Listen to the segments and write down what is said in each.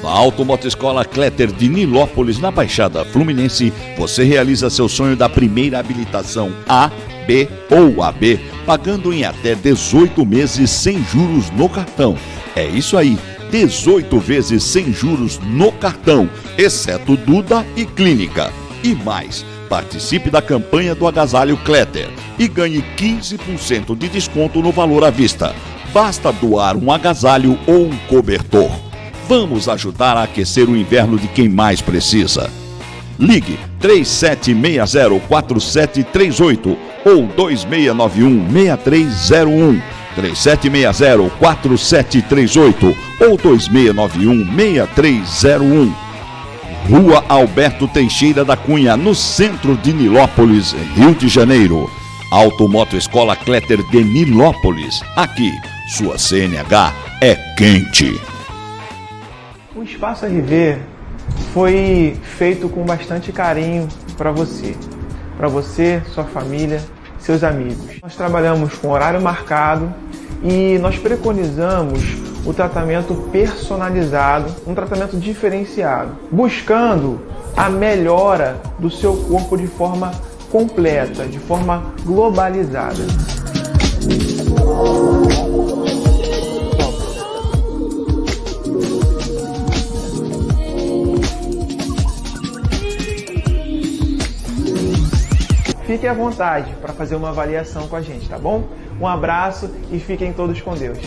Na Automotoescola Kletter de Nilópolis, na Baixada Fluminense, você realiza seu sonho da primeira habilitação A, B ou AB, pagando em até 18 meses sem juros no cartão. É isso aí, 18 vezes sem juros no cartão, exceto Duda e Clínica. E mais, participe da campanha do Agasalho Kletter e ganhe 15% de desconto no valor à vista. Basta doar um agasalho ou um cobertor. Vamos ajudar a aquecer o inverno de quem mais precisa. Ligue 3760-4738 ou 2691-6301. 3760-4738 ou 2691-6301. Rua Alberto Teixeira da Cunha, no centro de Nilópolis, Rio de Janeiro. Automotoescola Kletter de Nilópolis. Aqui, sua CNH é quente. O Espaço RV foi feito com bastante carinho para você, sua família, seus amigos. Nós trabalhamos com horário marcado e nós preconizamos o tratamento personalizado, um tratamento diferenciado, buscando a melhora do seu corpo de forma completa, de forma globalizada. Fiquem à vontade para fazer uma avaliação com a gente, tá bom? Um abraço e fiquem todos com Deus.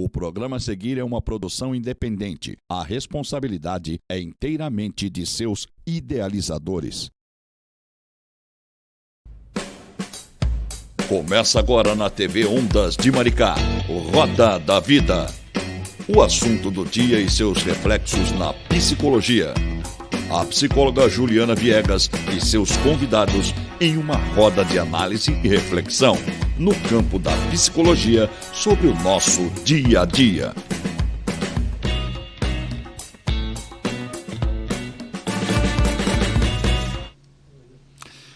O programa a seguir é uma produção independente. A responsabilidade é inteiramente de seus idealizadores. Começa agora na TV Ondas de Maricá, o Roda da Vida. O assunto do dia e seus reflexos na psicologia. A psicóloga Juliana Viegas e seus convidados em uma roda de análise e reflexão no campo da psicologia sobre o nosso dia a dia.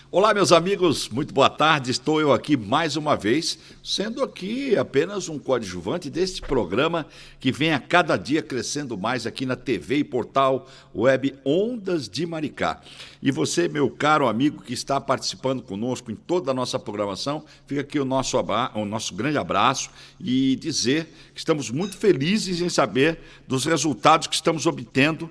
Olá, meus amigos, muito boa tarde. Estou eu aqui mais uma vez, sendo aqui apenas um coadjuvante deste programa que vem a cada dia crescendo mais aqui na TV e portal web Ondas de Maricá. E você, meu caro amigo que está participando conosco em toda a nossa programação, fica aqui o nosso grande abraço e dizer que estamos muito felizes em saber dos resultados que estamos obtendo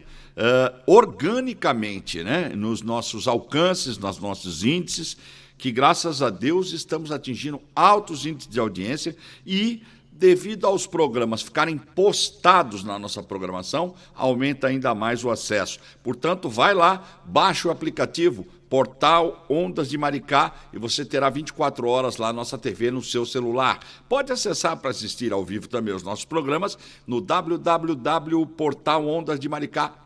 organicamente, né, nos nossos alcances, nos nossos índices, que graças a Deus estamos atingindo altos índices de audiência e, devido aos programas ficarem postados na nossa programação, aumenta ainda mais o acesso. Portanto, vai lá, baixa o aplicativo Portal Ondas de Maricá e você terá 24 horas lá na nossa TV no seu celular. Pode acessar para assistir ao vivo também os nossos programas no www.portalondasdemaricá.com.br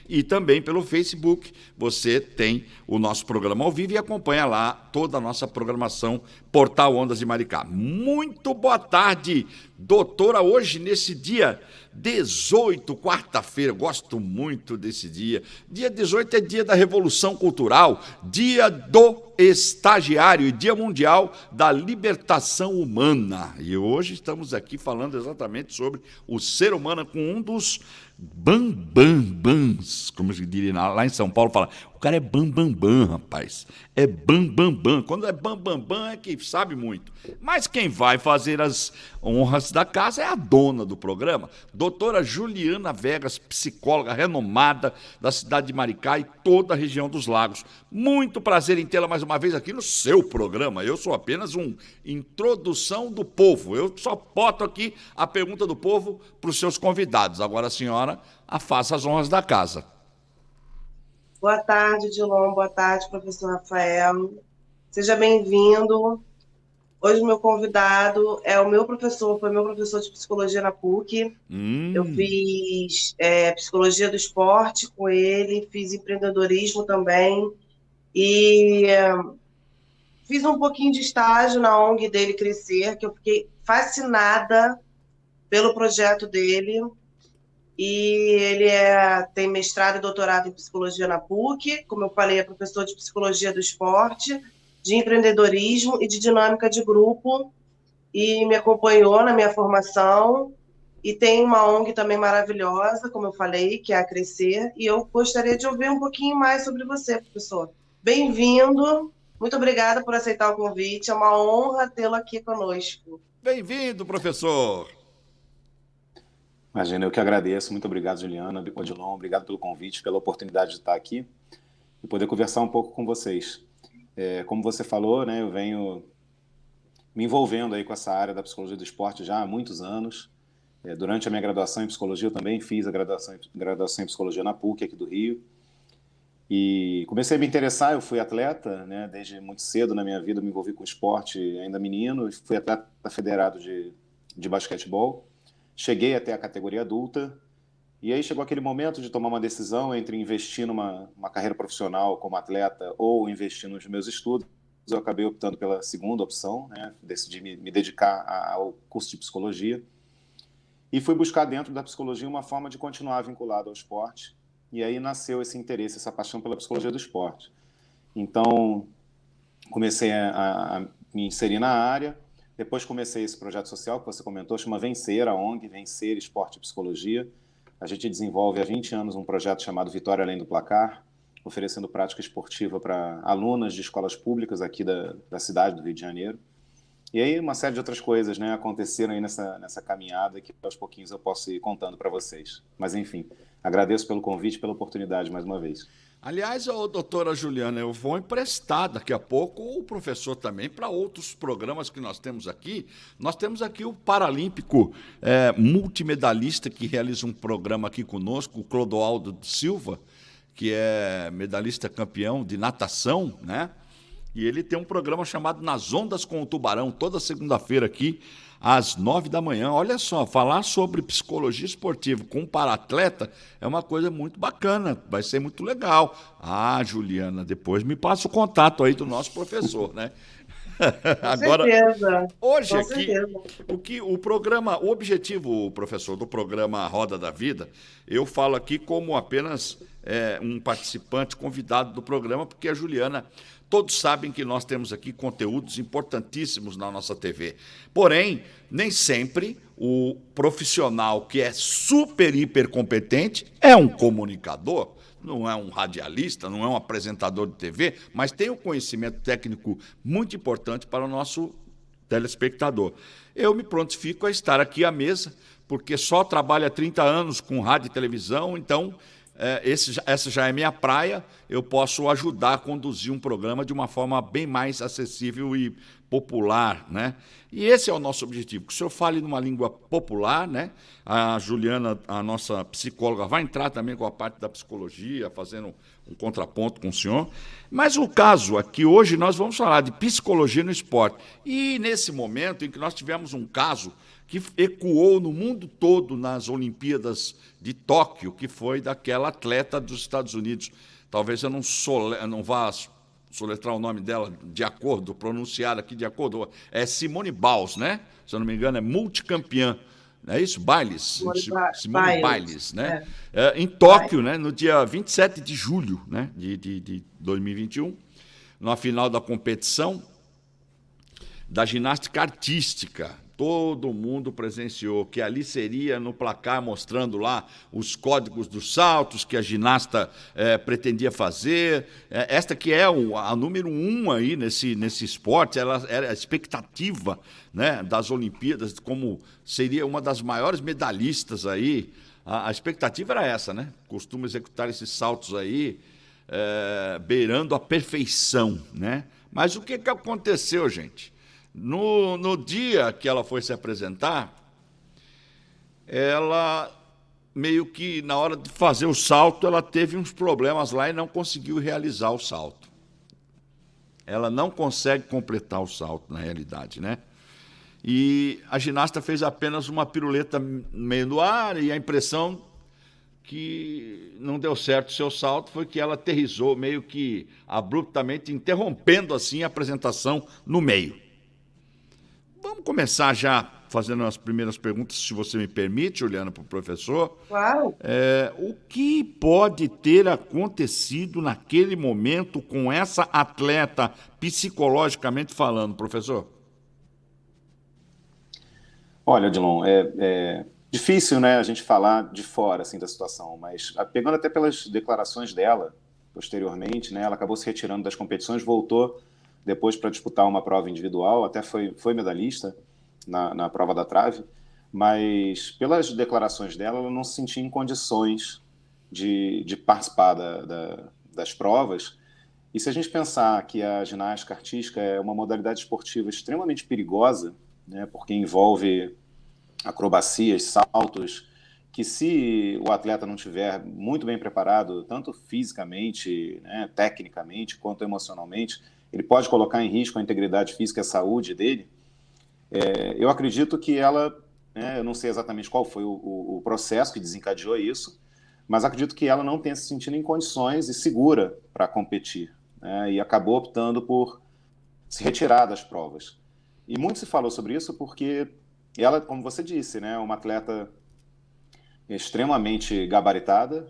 e também pelo Facebook você tem o nosso programa ao vivo e acompanha lá toda a nossa programação Portal Ondas de Maricá. Muito boa tarde, doutora, hoje nesse dia 18, quarta-feira, gosto muito desse dia. Dia 18 é dia da Revolução Cultural, dia do estagiário e dia mundial da libertação humana. E hoje estamos aqui falando exatamente sobre o ser humano com um dos bambambãs, como se diria lá em São Paulo, fala, o cara é bambambam, rapaz, é bambambam. Quando é bambambam é que sabe muito. Mas quem vai fazer as honras da casa é a dona do programa, doutora Juliana Viegas, psicóloga renomada da cidade de Maricá e toda a região dos Lagos. Muito prazer em tê-la mais uma vez aqui no seu programa. Eu sou apenas um introdução do povo. Eu só boto aqui a pergunta do povo para os seus convidados. Agora a senhora faça as honras da casa. Boa tarde, Dilon. Boa tarde, professor Rafael. Seja bem-vindo. Hoje meu convidado é foi meu professor de psicologia na PUC. Eu fiz psicologia do esporte com ele, fiz empreendedorismo também. E Fiz um pouquinho de estágio na ONG dele Crescer, que eu fiquei fascinada pelo projeto dele. E ele tem mestrado e doutorado em psicologia na PUC, como eu falei, é professor de psicologia do esporte, de empreendedorismo e de dinâmica de grupo, e me acompanhou na minha formação. E tem uma ONG também maravilhosa, como eu falei, que é a Crescer, e eu gostaria de ouvir um pouquinho mais sobre você, professor. Bem-vindo, muito obrigada por aceitar o convite, é uma honra tê-lo aqui conosco. Bem-vindo, professor! Imagina, eu que agradeço. Muito obrigado, Juliana, Odilon, obrigado pelo convite, pela oportunidade de estar aqui e poder conversar um pouco com vocês. Como você falou, né, eu venho me envolvendo aí com essa área da psicologia do esporte já há muitos anos. Durante a minha graduação em psicologia, eu também fiz a graduação em psicologia na PUC, aqui do Rio. E comecei a me interessar, eu fui atleta, né, desde muito cedo na minha vida, me envolvi com esporte ainda menino, fui atleta federado de basquetebol. Cheguei até a categoria adulta, e aí chegou aquele momento de tomar uma decisão entre investir numa carreira profissional como atleta ou investir nos meus estudos. Eu acabei optando pela segunda opção, né? Decidi me dedicar ao curso de psicologia, e fui buscar dentro da psicologia uma forma de continuar vinculado ao esporte, e aí nasceu esse interesse, essa paixão pela psicologia do esporte. Então, comecei a me inserir na área. Depois comecei esse projeto social que você comentou, chama Vencer, a ONG, Vencer Esporte e Psicologia. A gente desenvolve há 20 anos um projeto chamado Vitória Além do Placar, oferecendo prática esportiva para alunas de escolas públicas aqui da cidade do Rio de Janeiro. E aí uma série de outras coisas, né, aconteceram aí nessa caminhada que aos pouquinhos eu posso ir contando para vocês. Mas enfim, agradeço pelo convite, pela oportunidade mais uma vez. Aliás, doutora Juliana, eu vou emprestar daqui a pouco o professor também para outros programas que nós temos aqui. Nós temos aqui o paralímpico multimedalista que realiza um programa aqui conosco, o Clodoaldo Silva, que é medalhista campeão de natação, né? E ele tem um programa chamado Nas Ondas com o Tubarão, toda segunda-feira aqui, às 9 da manhã. Olha só, falar sobre psicologia esportiva com um para-atleta é uma coisa muito bacana, vai ser muito legal. Ah, Juliana, depois me passa o contato aí do nosso professor, né? Agora, certeza. Hoje com aqui, certeza. O objetivo, professor, do programa Roda da Vida, eu falo aqui como apenas um participante convidado do programa, porque a Juliana... Todos sabem que nós temos aqui conteúdos importantíssimos na nossa TV. Porém, nem sempre o profissional que é super, hiper competente é um comunicador, não é um radialista, não é um apresentador de TV, mas tem um conhecimento técnico muito importante para o nosso telespectador. Eu me prontifico a estar aqui à mesa, porque só trabalho há 30 anos com rádio e televisão, então... essa já é minha praia, eu posso ajudar a conduzir um programa de uma forma bem mais acessível e popular, né? E esse é o nosso objetivo, que o senhor fale numa língua popular, né? A Juliana, a nossa psicóloga, vai entrar também com a parte da psicologia, fazendo um contraponto com o senhor. Mas o caso aqui, hoje, nós vamos falar de psicologia no esporte. E nesse momento em que nós tivemos um caso que ecoou no mundo todo nas Olimpíadas de Tóquio, que foi daquela atleta dos Estados Unidos. Talvez eu não vá soletrar o nome dela de acordo, pronunciar aqui de acordo. É Simone Biles, né? Se eu não me engano, é multicampeã. Não é isso? Simone Biles, né? Em Tóquio, né? No dia 27 de julho, né? de 2021, na final da competição da ginástica artística. Todo mundo presenciou, que ali seria no placar mostrando lá os códigos dos saltos que a ginasta pretendia fazer. Esta que é a número 1 aí nesse esporte, ela era a expectativa, né, das Olimpíadas, como seria uma das maiores medalhistas aí. A expectativa era essa, né? Costuma executar esses saltos aí, beirando a perfeição, né? Mas o que aconteceu, gente? No dia que ela foi se apresentar, ela meio que, na hora de fazer o salto, ela teve uns problemas lá e não conseguiu realizar o salto. Ela não consegue completar o salto, na realidade, né? E a ginasta fez apenas uma piruleta meio no ar, e a impressão que não deu certo o seu salto foi que ela aterrissou meio que abruptamente, interrompendo assim a apresentação no meio. Vamos começar já fazendo as primeiras perguntas, se você me permite, Juliana, para o professor. Claro. O que pode ter acontecido naquele momento com essa atleta, psicologicamente falando, professor? Olha, Odilon, é difícil, né, a gente falar de fora assim, da situação, mas pegando até pelas declarações dela, posteriormente, né, ela acabou se retirando das competições, voltou depois para disputar uma prova individual, até foi medalhista na prova da trave, mas pelas declarações dela, ela não se sentia em condições de participar das provas. E se a gente pensar que a ginástica artística é uma modalidade esportiva extremamente perigosa, né, porque envolve acrobacias, saltos, que se o atleta não tiver muito bem preparado, tanto fisicamente, né, tecnicamente, quanto emocionalmente, ele pode colocar em risco a integridade física e a saúde dele. Eu acredito que ela, né, eu não sei exatamente qual foi o processo que desencadeou isso, mas acredito que ela não tenha se sentido em condições e segura para competir, né, e acabou optando por se retirar das provas. E muito se falou sobre isso porque ela, como você disse, né, é uma atleta extremamente gabaritada,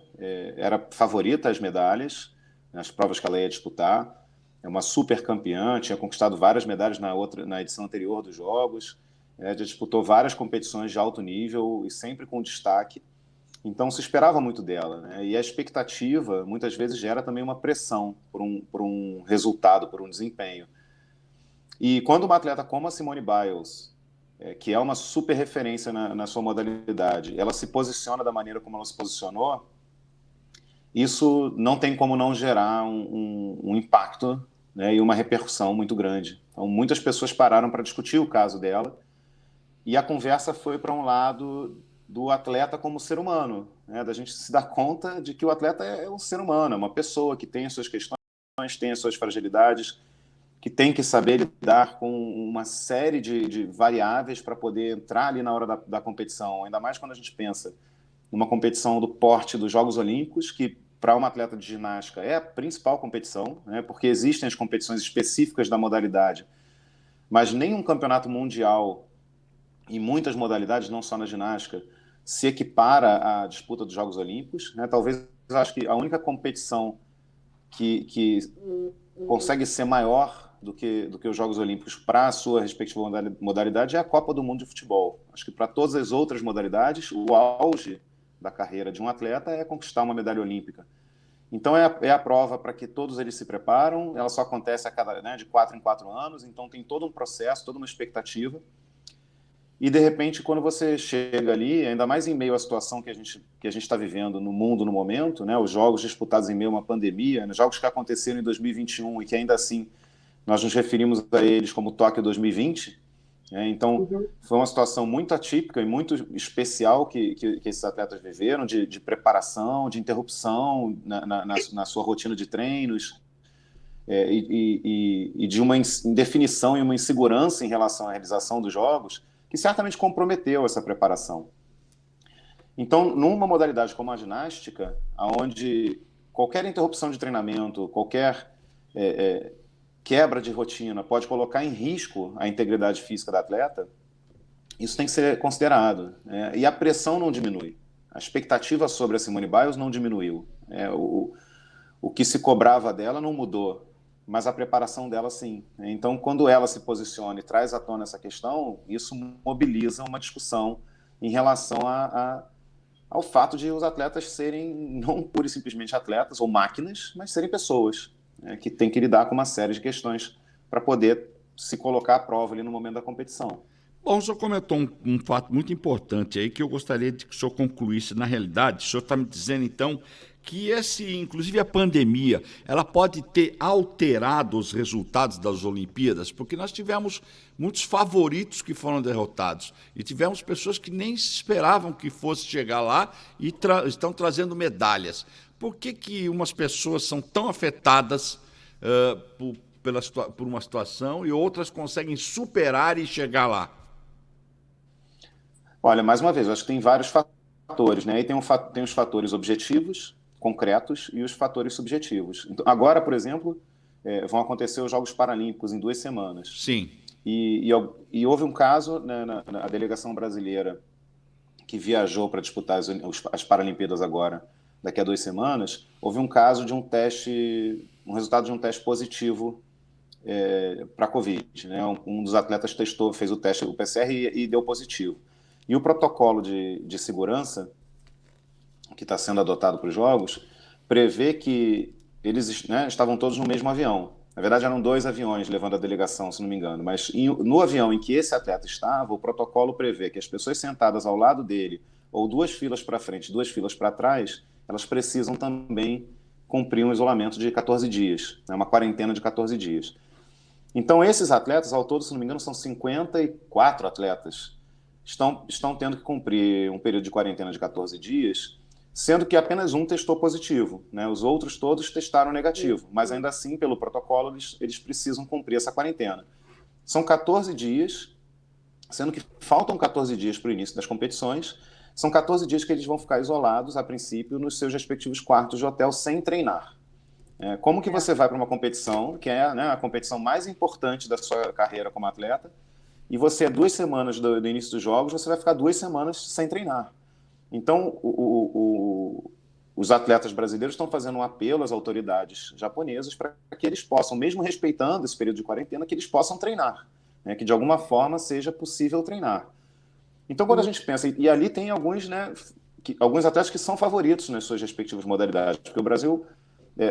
era favorita às medalhas nas provas que ela ia disputar, é uma super campeã, tinha conquistado várias medalhas na edição anterior dos Jogos, já disputou várias competições de alto nível e sempre com destaque, então se esperava muito dela, né? E a expectativa muitas vezes gera também uma pressão por um resultado, por um desempenho. E quando uma atleta como a Simone Biles, que é uma super referência na sua modalidade, ela se posiciona da maneira como ela se posicionou, isso não tem como não gerar um impacto, né, e uma repercussão muito grande. Então, muitas pessoas pararam para discutir o caso dela e a conversa foi para um lado do atleta como ser humano, né, da gente se dar conta de que o atleta é um ser humano, é uma pessoa que tem as suas questões, tem as suas fragilidades, que tem que saber lidar com uma série de variáveis para poder entrar ali na hora da competição, ainda mais quando a gente pensa numa competição do porte dos Jogos Olímpicos, que para uma atleta de ginástica é a principal competição, né, porque existem as competições específicas da modalidade, mas nenhum campeonato mundial em muitas modalidades, não só na ginástica, se equipara à disputa dos Jogos Olímpicos, né? Talvez, acho que a única competição que consegue ser maior do que os Jogos Olímpicos para a sua respectiva modalidade é a Copa do Mundo de Futebol. Acho que para todas as outras modalidades, o auge da carreira de um atleta é conquistar uma medalha olímpica. Então é a prova para que todos eles se preparam, ela só acontece de 4 em 4 anos, então tem todo um processo, toda uma expectativa. E, de repente, quando você chega ali, ainda mais em meio à situação que a gente está vivendo no mundo no momento, né, os jogos disputados em meio a uma pandemia, né, jogos que aconteceram em 2021 e que ainda assim nós nos referimos a eles como Tóquio 2020, né, então foi uma situação muito atípica e muito especial que esses atletas viveram, de preparação, de interrupção na sua rotina de treinos, e de uma indefinição e uma insegurança em relação à realização dos jogos, que certamente comprometeu essa preparação. Então, numa modalidade como a ginástica, onde qualquer interrupção de treinamento, qualquer quebra de rotina pode colocar em risco a integridade física da atleta, isso tem que ser considerado, né? E a pressão não diminui. A expectativa sobre a Simone Biles não diminuiu. O que se cobrava dela não mudou, mas a preparação dela sim. Então, quando ela se posiciona e traz à tona essa questão, isso mobiliza uma discussão em relação ao fato de os atletas serem não pura e simplesmente atletas ou máquinas, mas serem pessoas, né, que têm que lidar com uma série de questões para poder se colocar à prova ali no momento da competição. Bom, o senhor comentou um fato muito importante aí que eu gostaria de que o senhor concluísse. Na realidade, o senhor está me dizendo, então, que inclusive a pandemia, ela pode ter alterado os resultados das Olimpíadas, porque nós tivemos muitos favoritos que foram derrotados e tivemos pessoas que nem esperavam que fosse chegar lá e estão trazendo medalhas. Por que umas pessoas são tão afetadas por uma situação e outras conseguem superar e chegar lá? Olha, mais uma vez, eu acho que tem vários fatores. fatores, né? Aí tem os fatores objetivos, concretos, e os fatores subjetivos. Então, agora, por exemplo, vão acontecer os Jogos Paralímpicos em 2 semanas. Sim. E houve um caso, né, na delegação brasileira que viajou para disputar as Paralimpíadas agora, daqui a 2 semanas, houve um caso de um resultado de um teste positivo para a Covid, né? Um dos atletas fez o teste, o PCR, e deu positivo. E o protocolo de segurança que está sendo adotado para os Jogos prevê que eles, né, estavam todos no mesmo avião. Na verdade, eram 2 aviões levando a delegação, se não me engano. Mas no avião em que esse atleta estava, o protocolo prevê que as pessoas sentadas ao lado dele, ou 2 filas para frente, 2 filas para trás, elas precisam também cumprir um isolamento de 14 dias, né, uma quarentena de 14 dias. Então, esses atletas, ao todo, se não me engano, são 54 atletas, estão tendo que cumprir um período de quarentena de 14 dias, sendo que apenas um testou positivo, né? Os outros todos testaram negativo, mas ainda assim, pelo protocolo, eles precisam cumprir essa quarentena. São 14 dias, sendo que faltam 14 dias para o início das competições, são 14 dias que eles vão ficar isolados, a princípio, nos seus respectivos quartos de hotel, sem treinar. Como que você vai para uma competição, que é, né, a competição mais importante da sua carreira como atleta, e você, 2 semanas do início dos Jogos, você vai ficar 2 semanas sem treinar. Então, os atletas brasileiros estão fazendo um apelo às autoridades japonesas para que eles possam, mesmo respeitando esse período de quarentena, que eles possam treinar, né, que de alguma forma seja possível treinar. Então, quando a gente pensa, e ali tem alguns, né, alguns atletas que são favoritos nas suas respectivas modalidades, porque o Brasil,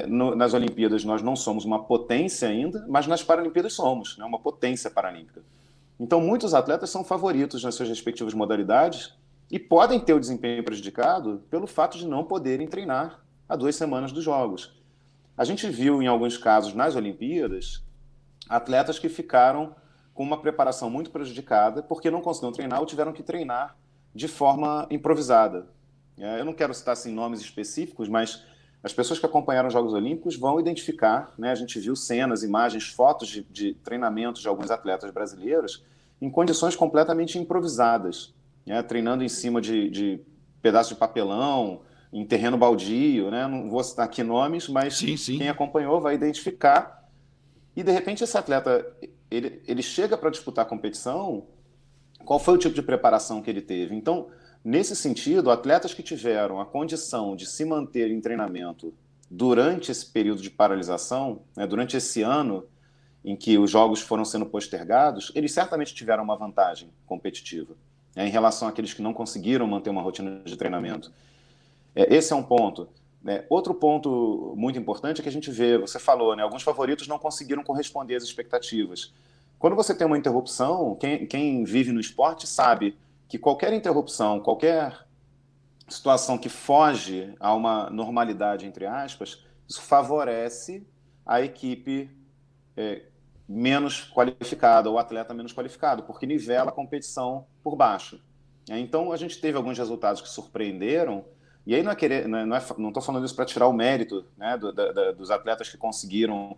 nas Olimpíadas, nós não somos uma potência ainda, mas nas Paralimpíadas somos, né, uma potência paralímpica. Então, muitos atletas são favoritos nas suas respectivas modalidades e podem ter o desempenho prejudicado pelo fato de não poderem treinar há 2 semanas dos Jogos. A gente viu, em alguns casos, nas Olimpíadas, atletas que ficaram com uma preparação muito prejudicada porque não conseguiram treinar ou tiveram que treinar de forma improvisada. Eu não quero citar assim, nomes específicos, mas as pessoas que acompanharam os Jogos Olímpicos vão identificar, né? A gente viu cenas, imagens, fotos de treinamentos de alguns atletas brasileiros em condições completamente improvisadas, né? Treinando em cima de pedaços de papelão, em terreno baldio, né? Não vou citar aqui nomes, mas sim. Quem acompanhou vai identificar. E, de repente, esse atleta ele chega para disputar a competição, qual foi o tipo de preparação que ele teve? Então, nesse sentido, atletas que tiveram a condição de se manter em treinamento durante esse período de paralisação, né, durante esse ano em que os jogos foram sendo postergados, eles certamente tiveram uma vantagem competitiva, né, em relação àqueles que não conseguiram manter uma rotina de treinamento. Esse é um ponto. Outro ponto muito importante é que a gente vê, você falou, né, alguns favoritos não conseguiram corresponder às expectativas. Quando você tem uma interrupção, quem vive no esporte sabe que qualquer interrupção, qualquer situação que foge a uma normalidade, entre aspas, isso favorece a equipe menos qualificada, ou o atleta menos qualificado, porque nivela a competição por baixo. Então, a gente teve alguns resultados que surpreenderam, e aí não estou falando isso para tirar o mérito, né, dos atletas que conseguiram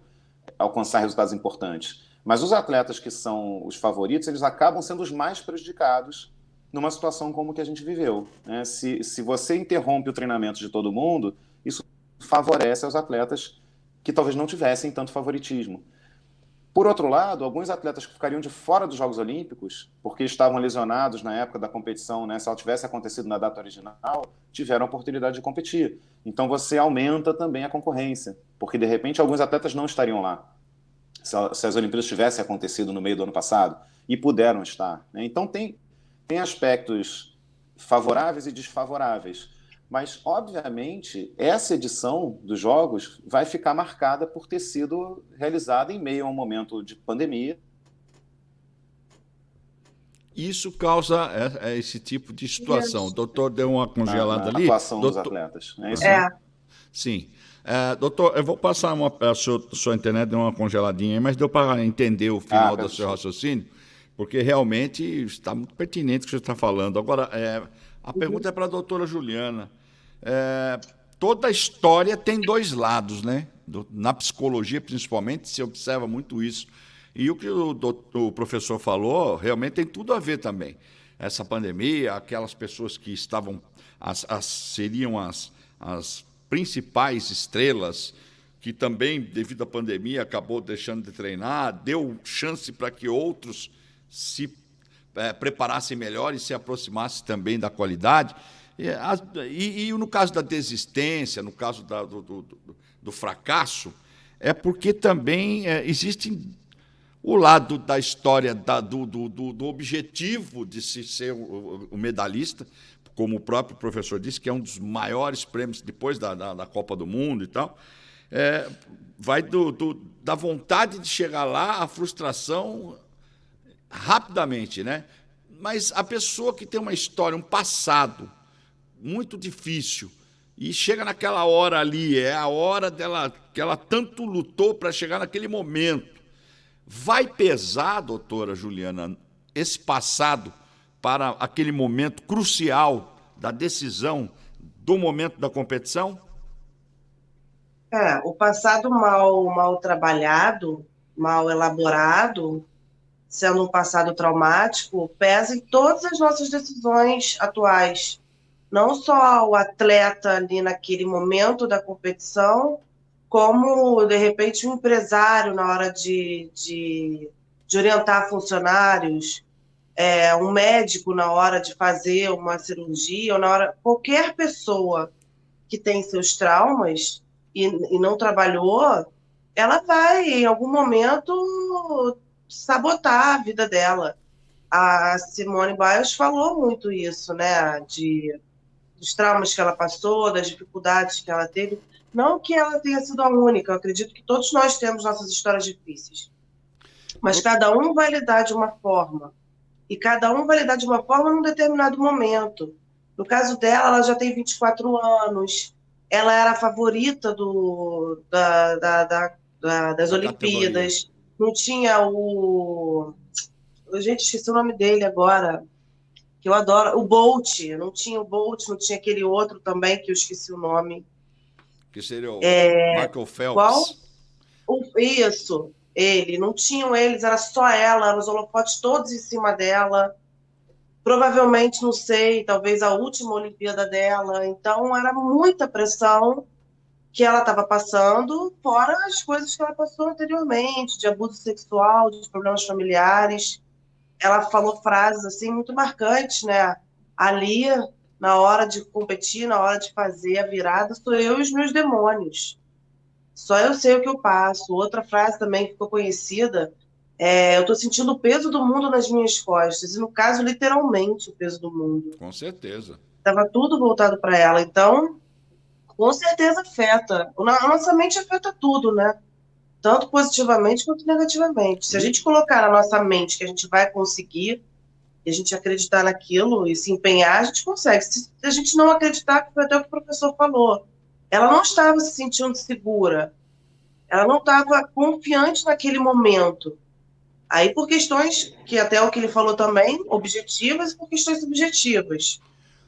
alcançar resultados importantes, mas os atletas que são os favoritos, eles acabam sendo os mais prejudicados numa situação como que a gente viveu, né? Se você interrompe o treinamento de todo mundo, isso favorece aos atletas que talvez não tivessem tanto favoritismo. Por outro lado, alguns atletas que ficariam de fora dos Jogos Olímpicos, porque estavam lesionados na época da competição, né, se ela tivesse acontecido na data original, tiveram a oportunidade de competir. Então você aumenta também a concorrência, porque de repente alguns atletas não estariam lá, se as Olimpíadas tivessem acontecido no meio do ano passado, e puderam estar, né? Então tem aspectos favoráveis e desfavoráveis, mas, obviamente, essa edição dos Jogos vai ficar marcada por ter sido realizada em meio a um momento de pandemia. Isso causa esse tipo de situação. O doutor deu uma congelada ali. Atuação dos atletas. É isso? Sim. Doutor, eu vou passar a sua internet deu uma congeladinha aí, mas deu para entender o final do seu raciocínio, porque realmente está muito pertinente o que você está falando. Agora, a pergunta é para a doutora Juliana. Toda a história tem 2 lados, né? Na psicologia, principalmente, se observa muito isso. E o que o professor falou realmente tem tudo a ver também. essa pandemia, aquelas pessoas que estavam, seriam as principais estrelas, que também, devido à pandemia, acabou deixando de treinar, deu chance para que outros se preparassem melhor e se aproximassem também da qualidade. E no caso da desistência, no caso do fracasso, é porque também existe o lado da história do objetivo de se ser o medalhista, como o próprio professor disse, que é um dos maiores prêmios depois da Copa do Mundo e tal. Vai da vontade de chegar lá, a frustração rapidamente, né? Mas a pessoa que tem uma história, um passado muito difícil, e chega naquela hora ali, é a hora dela que ela tanto lutou para chegar naquele momento. Vai pesar, doutora Juliana, esse passado para aquele momento crucial da decisão do momento da competição? O passado mal trabalhado, mal elaborado, sendo um passado traumático, pesa em todas as nossas decisões atuais. Não só o atleta ali naquele momento da competição, como, de repente, um empresário na hora de orientar funcionários, um médico na hora de fazer uma cirurgia, ou na hora... Qualquer pessoa que tem seus traumas e não trabalhou, ela vai, em algum momento, sabotar a vida dela. A Simone Biles falou muito isso, né? Dos traumas que ela passou, das dificuldades que ela teve. Não que ela tenha sido a única, eu acredito que todos nós temos nossas histórias difíceis. Mas cada um vai lidar de uma forma. E cada um vai lidar de uma forma num determinado momento. No caso dela, ela já tem 24 anos, ela era a favorita das Olimpíadas, categoria. Não tinha o... Gente, esqueci o nome dele agora, que eu adoro, o Bolt, não tinha o Bolt, não tinha aquele outro também, que eu esqueci o nome. Que seria o Michael Phelps. Qual? Isso, ele. Não tinham eles, era só ela, eram os holofotes todos em cima dela. Provavelmente, não sei, talvez a última Olimpíada dela. Então, era muita pressão que ela estava passando, fora as coisas que ela passou anteriormente, de abuso sexual, de problemas familiares. Ela falou frases assim muito marcantes, né? Ali, na hora de competir, na hora de fazer a virada, sou eu e os meus demônios. Só eu sei o que eu passo. Outra frase também que ficou conhecida, eu estou sentindo o peso do mundo nas minhas costas. E, no caso, literalmente, o peso do mundo. Com certeza. Estava tudo voltado para ela. Então, com certeza afeta. A nossa mente afeta tudo, né? Tanto positivamente quanto negativamente. Se a gente colocar na nossa mente que a gente vai conseguir, e a gente acreditar naquilo e se empenhar, a gente consegue. Se a gente não acreditar, que foi até o que o professor falou, ela não estava se sentindo segura, ela não estava confiante naquele momento. Aí, por questões, que até o que ele falou também, objetivas, e por questões subjetivas,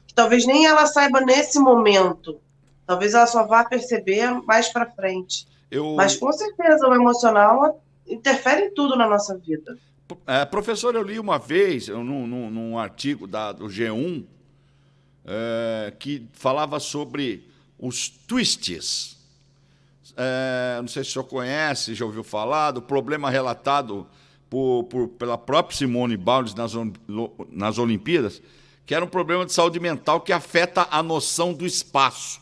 que talvez nem ela saiba nesse momento, talvez ela só vá perceber mais para frente. Mas, com certeza, o emocional interfere em tudo na nossa vida. Professor, eu li uma vez, num artigo do G1, que falava sobre os twists. Não sei se o senhor conhece, já ouviu falar, do problema relatado pela própria Simone Biles nas Olimpíadas, que era um problema de saúde mental que afeta a noção do espaço.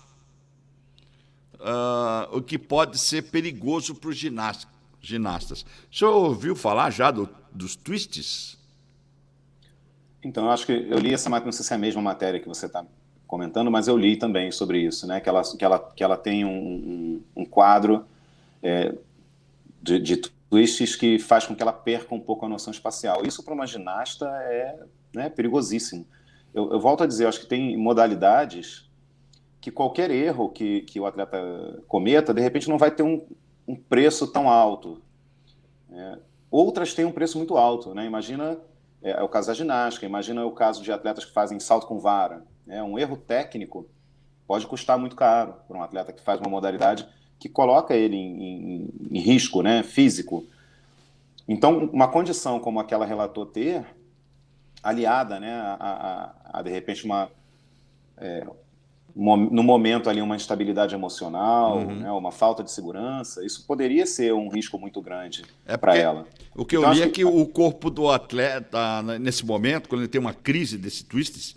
O que pode ser perigoso para os ginastas. O senhor ouviu falar já dos twists? Então, eu acho que eu li essa matéria, não sei se é a mesma matéria que você está comentando, mas eu li também sobre isso, né? Que ela tem um quadro de twists que faz com que ela perca um pouco a noção espacial. Isso, para uma ginasta, é perigosíssimo. Eu volto a dizer, eu acho que tem modalidades que qualquer erro que o atleta cometa, de repente, não vai ter um preço tão alto. Outras têm um preço muito alto, né? Imagina, o caso da ginástica, imagina o caso de atletas que fazem salto com vara. Um erro técnico pode custar muito caro para um atleta que faz uma modalidade que coloca ele em risco, né, físico. Então, uma condição como aquela relatou ter aliada, né, de repente, no momento ali, uma instabilidade emocional, né, uma falta de segurança, isso poderia ser um risco muito grande para ela. O que eu li é que o corpo do atleta, nesse momento, quando ele tem uma crise desse twisted,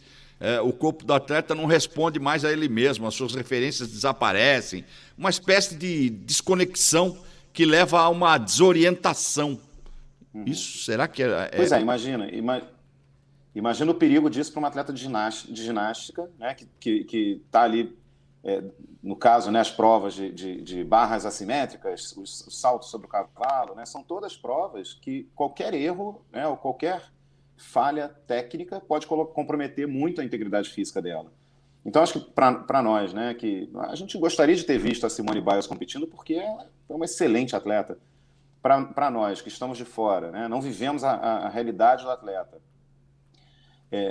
o corpo do atleta não responde mais a ele mesmo, as suas referências desaparecem, uma espécie de desconexão que leva a uma desorientação. Isso, será que é... Pois é, imagina o perigo disso para um atleta de ginástica, né, que está ali, no caso, né, as provas de barras assimétricas, os saltos sobre o cavalo, né, são todas provas que qualquer erro, né, ou qualquer falha técnica pode comprometer muito a integridade física dela. Então, acho que para nós, né, que a gente gostaria de ter visto a Simone Biles competindo, porque ela é uma excelente atleta. Para nós que estamos de fora, né, não vivemos a realidade do atleta.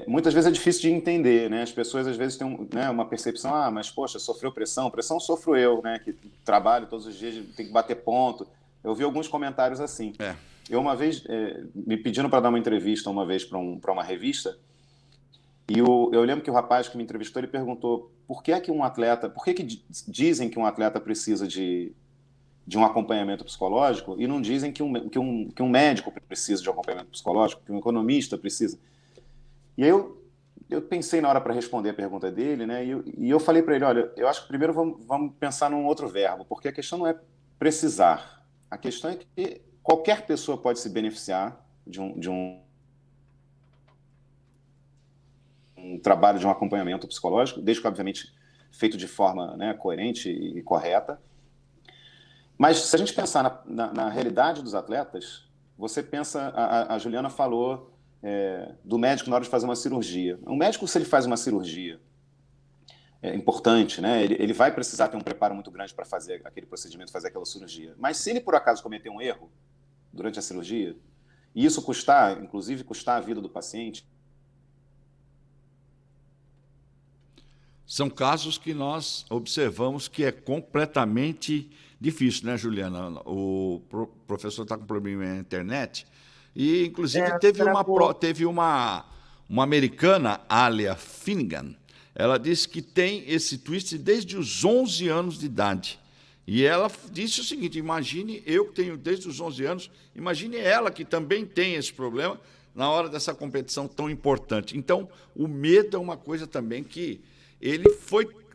Muitas vezes é difícil de entender, né? As pessoas às vezes têm uma percepção, mas poxa, sofreu pressão sofro eu, né? Que trabalho todos os dias, tem que bater ponto. Eu vi alguns comentários assim. Eu uma vez, me pedindo para dar uma entrevista uma vez para uma revista, e eu lembro que o rapaz que me entrevistou, ele perguntou por que dizem que um atleta precisa de um acompanhamento psicológico e não dizem que um médico precisa de um acompanhamento psicológico, que um economista precisa. E aí eu pensei na hora para responder a pergunta dele, né? E eu falei para ele, olha, eu acho que primeiro vamos pensar num outro verbo, porque a questão não é precisar. A questão é que qualquer pessoa pode se beneficiar de um trabalho de um acompanhamento psicológico, desde que, obviamente, feito de forma, né, coerente e correta. Mas se a gente pensar na realidade dos atletas, você pensa, a Juliana falou do médico na hora de fazer uma cirurgia. Um médico, se ele faz uma cirurgia importante, né, ele vai precisar ter um preparo muito grande para fazer aquele procedimento, fazer aquela cirurgia. Mas se ele, por acaso, cometer um erro durante a cirurgia, e isso inclusive custar a vida do paciente... São casos que nós observamos que é completamente difícil, né, Juliana? O professor está com problema na internet e, inclusive, teve uma americana, Alia Finnegan. Ela disse que tem esse twist desde os 11 anos de idade. E ela disse o seguinte, imagine, eu que tenho desde os 11 anos, imagine ela que também tem esse problema na hora dessa competição tão importante. Então, o medo é uma coisa também que...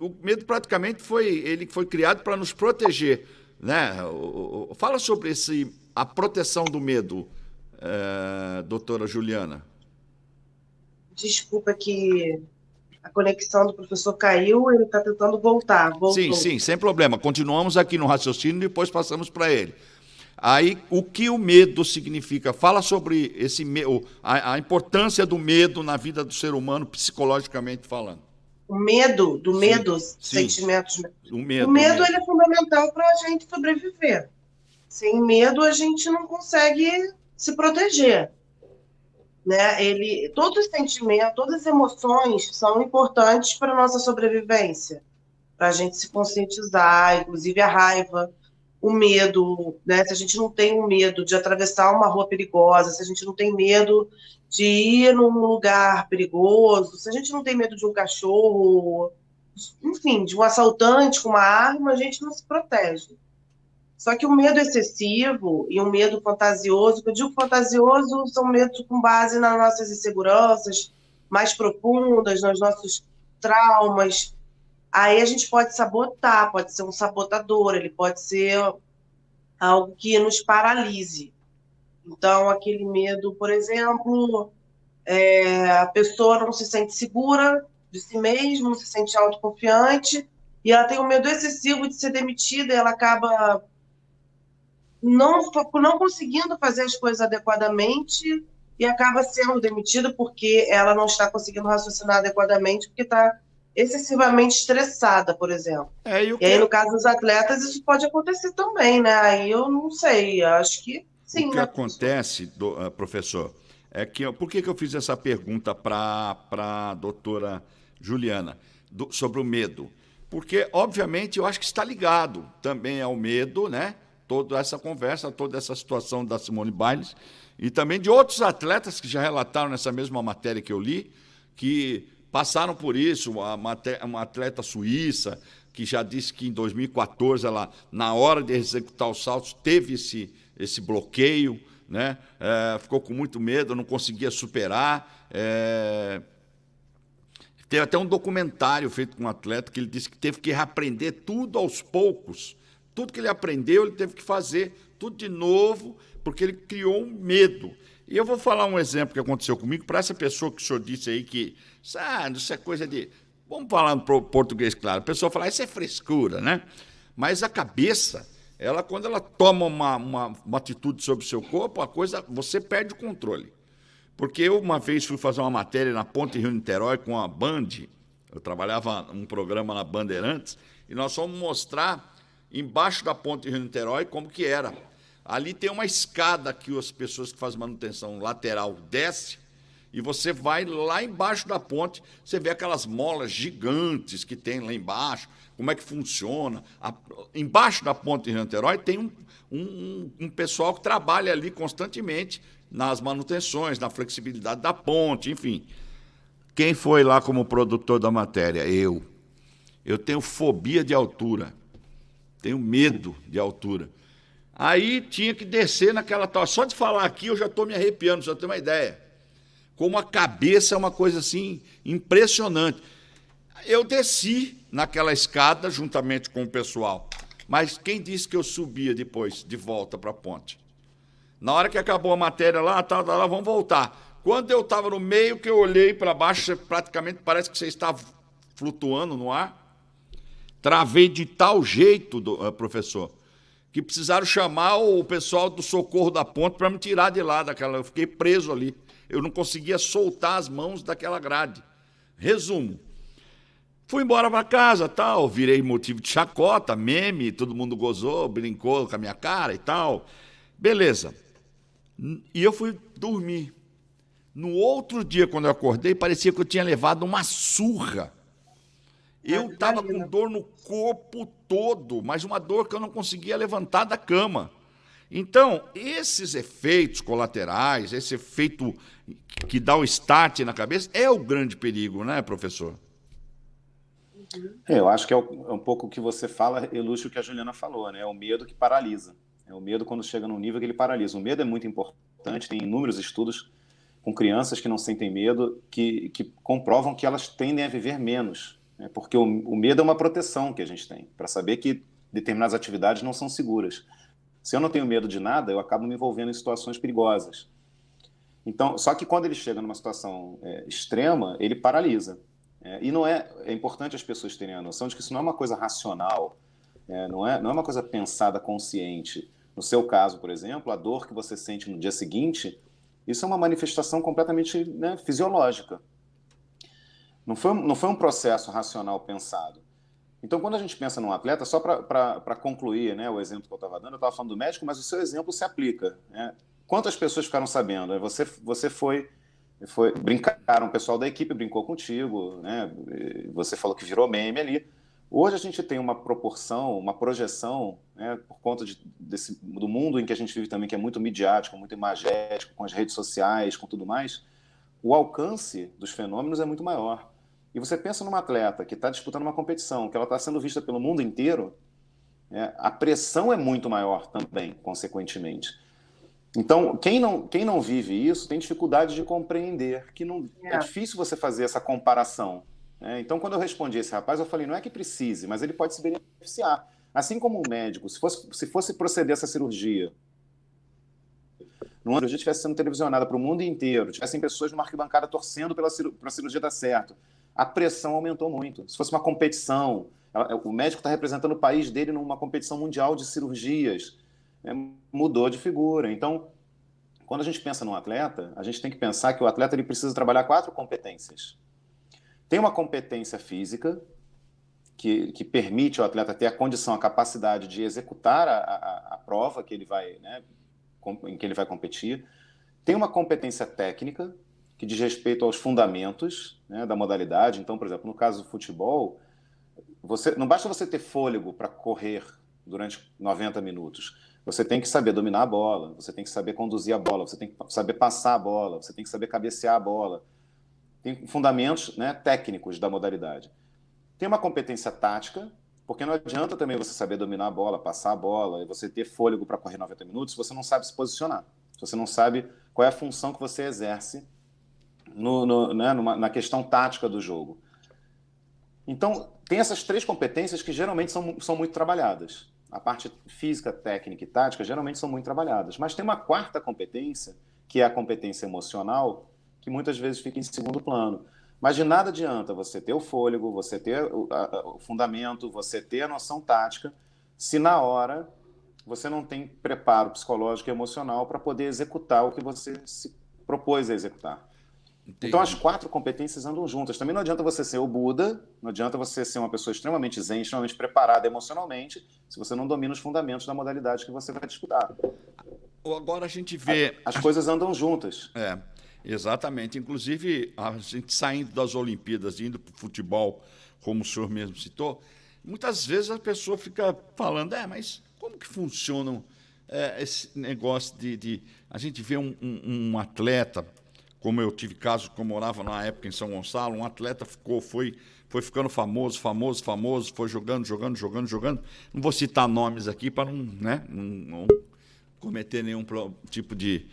o medo praticamente ele foi criado para nos proteger, né? Fala sobre a proteção do medo, doutora Juliana. Desculpa que a conexão do professor caiu, ele está tentando voltar. Voltou. Sim, sem problema. Continuamos aqui no raciocínio e depois passamos para ele. Aí, o que o medo significa? Fala sobre a importância do medo na vida do ser humano, psicologicamente falando. O medo, sentimentos. O medo ele é fundamental para a gente sobreviver. Sem medo, a gente não consegue se proteger. Né? Todos os sentimentos, todas as emoções são importantes para a nossa sobrevivência, para a gente se conscientizar, inclusive a raiva, o medo, né? Se a gente não tem um medo de atravessar uma rua perigosa, se a gente não tem medo de ir num lugar perigoso, se a gente não tem medo de um cachorro, enfim, de um assaltante com uma arma, a gente não se protege. Só que o medo excessivo e o medo fantasioso, que eu digo fantasioso, são medos com base nas nossas inseguranças mais profundas, nos nossos traumas. Aí a gente pode sabotar, pode ser um sabotador, ele pode ser algo que nos paralise. Então, aquele medo, por exemplo, a pessoa não se sente segura de si mesma, não se sente autoconfiante, e ela tem um medo excessivo de ser demitida, e ela acaba não conseguindo fazer as coisas adequadamente e acaba sendo demitida porque ela não está conseguindo raciocinar adequadamente, porque está excessivamente estressada, por exemplo. E aí, no caso dos atletas, isso pode acontecer também, né? Aí eu não sei, acho que sim. O que acontece, professor, é que... Por que eu fiz essa pergunta para a doutora Juliana sobre o medo? Porque, obviamente, eu acho que está ligado também ao medo, né? toda essa conversa, toda essa situação da Simone Biles e também de outros atletas que já relataram nessa mesma matéria que eu li, que passaram por isso. Uma atleta suíça que já disse que em 2014, ela, na hora de executar os saltos, teve esse bloqueio, né? Ficou com muito medo, não conseguia superar. Teve até um documentário feito com um atleta que ele disse que teve que reaprender tudo aos poucos. Tudo que ele aprendeu, ele teve que fazer tudo de novo, porque ele criou um medo. E eu vou falar um exemplo que aconteceu comigo para essa pessoa que o senhor disse aí que isso é coisa de... Vamos falar no português, claro. A pessoa fala, isso é frescura, né? Mas a cabeça, quando ela toma uma atitude sobre o seu corpo, você perde o controle. Porque eu, uma vez, fui fazer uma matéria na Ponte Rio-Niterói com a Band. Eu trabalhava num programa na Bandeirantes, e nós fomos mostrar embaixo da Ponte Rio-Niterói como que era. Ali tem uma escada que as pessoas que fazem manutenção lateral descem, e você vai lá embaixo da ponte, você vê aquelas molas gigantes que tem lá embaixo, como é que funciona. Embaixo da ponte Rio-Niterói tem um pessoal que trabalha ali constantemente nas manutenções, na flexibilidade da ponte, enfim. Quem foi lá como produtor da matéria? Eu. Eu tenho fobia de altura, tenho medo de altura. Aí tinha que descer naquela tal. Só de falar aqui eu já estou me arrepiando, já tenho uma ideia. Como a cabeça é uma coisa assim impressionante. Eu desci naquela escada juntamente com o pessoal, mas quem disse que eu subia depois, de volta para a ponte? Na hora que acabou a matéria lá, vamos voltar. Quando eu estava no meio, que eu olhei para baixo, praticamente parece que você estava flutuando no ar. Travei de tal jeito, professor, que precisaram chamar o pessoal do socorro da ponte para me tirar de lá daquela. Eu fiquei preso ali. Eu não conseguia soltar as mãos daquela grade. Resumo. Fui embora para casa, tal, virei motivo de chacota, meme, todo mundo gozou, brincou com a minha cara e tal. Beleza. E eu fui dormir. No outro dia, quando eu acordei, parecia que eu tinha levado uma surra. Eu estava com dor no corpo todo, mas uma dor que eu não conseguia levantar da cama. Então, esses efeitos colaterais, esse efeito que dá o start na cabeça, é o grande perigo, né, professor? Eu acho que é um pouco o que você fala, ilustra o que a Juliana falou, né? É o medo que paralisa. É o medo quando chega num nível que ele paralisa. O medo é muito importante, tem inúmeros estudos com crianças que não sentem medo, que comprovam que elas tendem a viver menos. Né? Porque o medo é uma proteção que a gente tem, para saber que determinadas atividades não são seguras. Se eu não tenho medo de nada, eu acabo me envolvendo em situações perigosas. Então, só que quando ele chega numa situação extrema, ele paralisa. E não é importante as pessoas terem a noção de que isso não é uma coisa racional, não é uma coisa pensada, consciente. No seu caso, por exemplo, a dor que você sente no dia seguinte, isso é uma manifestação completamente, né, fisiológica. Não foi um processo racional pensado. Então, quando a gente pensa num atleta, só para concluir, né, o exemplo que eu estava dando, eu estava falando do médico, mas o seu exemplo se aplica. Né? Quantas pessoas ficaram sabendo? Você foi brincaram, o pessoal da equipe brincou contigo, né? Você falou que virou meme ali. Hoje a gente tem uma proporção, uma projeção, né, por conta do mundo em que a gente vive também, que é muito midiático, muito imagético, com as redes sociais, com tudo mais, o alcance dos fenômenos é muito maior. E você pensa numa atleta que está disputando uma competição, que ela está sendo vista pelo mundo inteiro, a pressão é muito maior também, consequentemente. Então, quem não vive isso tem dificuldade de compreender, que não, é difícil você fazer essa comparação. Né? Então, quando eu respondi a esse rapaz, eu falei, não é que precise, mas ele pode se beneficiar. Assim como um médico, se fosse proceder essa cirurgia, numa cirurgia estivesse sendo televisionada para o mundo inteiro, tivessem pessoas numa arquibancada torcendo para a cirurgia dar certo, a pressão aumentou muito. Se fosse uma competição, o médico está representando o país dele numa competição mundial de cirurgias, mudou de figura. Então, quando a gente pensa num atleta, a gente tem que pensar que o atleta ele precisa trabalhar 4 competências. Tem uma competência física, que permite ao atleta ter a condição, a capacidade de executar a prova que ele vai, né, em que ele vai competir. Tem uma competência técnica, que diz respeito aos fundamentos, né, da modalidade. Então, por exemplo, no caso do futebol, não basta você ter fôlego para correr durante 90 minutos. Você tem que saber dominar a bola, você tem que saber conduzir a bola, você tem que saber passar a bola, você tem que saber cabecear a bola. Tem fundamentos, né, técnicos da modalidade. Tem uma competência tática, porque não adianta também você saber dominar a bola, passar a bola, e você ter fôlego para correr 90 minutos se você não sabe se posicionar, se você não sabe qual é a função que você exerce na questão tática do jogo. Então, tem essas 3 competências que geralmente são muito trabalhadas. A parte física, técnica e tática geralmente são muito trabalhadas. Mas tem uma 4ª competência, que é a competência emocional, que muitas vezes fica em segundo plano. Mas de nada adianta você ter o fôlego, você ter o fundamento, você ter a noção tática, se na hora você não tem preparo psicológico e emocional para poder executar o que você se propôs a executar. Entendi. Então as 4 competências andam juntas. Também não adianta você ser o Buda, não adianta você ser uma pessoa extremamente zen, extremamente preparada emocionalmente, se você não domina os fundamentos da modalidade que você vai disputar. Agora a gente vê... As coisas andam juntas. Exatamente. Inclusive, a gente saindo das Olimpíadas, indo para o futebol, como o senhor mesmo citou, muitas vezes a pessoa fica falando, mas como que funciona esse negócio de... A gente vê um atleta... Como eu tive caso, como eu morava na época em São Gonçalo, um atleta foi ficando famoso, foi jogando. Não vou citar nomes aqui para não cometer nenhum tipo de,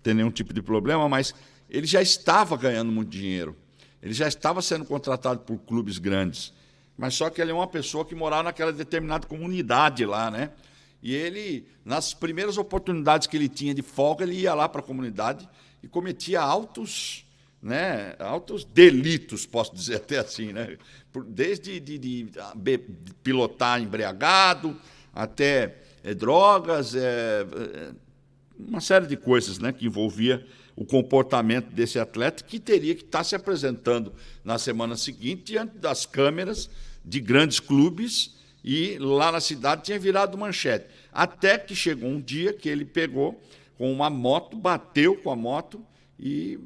ter nenhum tipo de problema, mas ele já estava ganhando muito dinheiro. Ele já estava sendo contratado por clubes grandes. Mas só que ele é uma pessoa que morava naquela determinada comunidade lá, né? E ele, nas primeiras oportunidades que ele tinha de folga, ele ia lá para a comunidade e cometia altos delitos, posso dizer até assim, né? Desde de pilotar embriagado até drogas, uma série de coisas, né, que envolvia o comportamento desse atleta, que teria que estar se apresentando na semana seguinte diante das câmeras de grandes clubes, e lá na cidade tinha virado manchete. Até que chegou um dia que ele pegou com uma moto, bateu com a moto e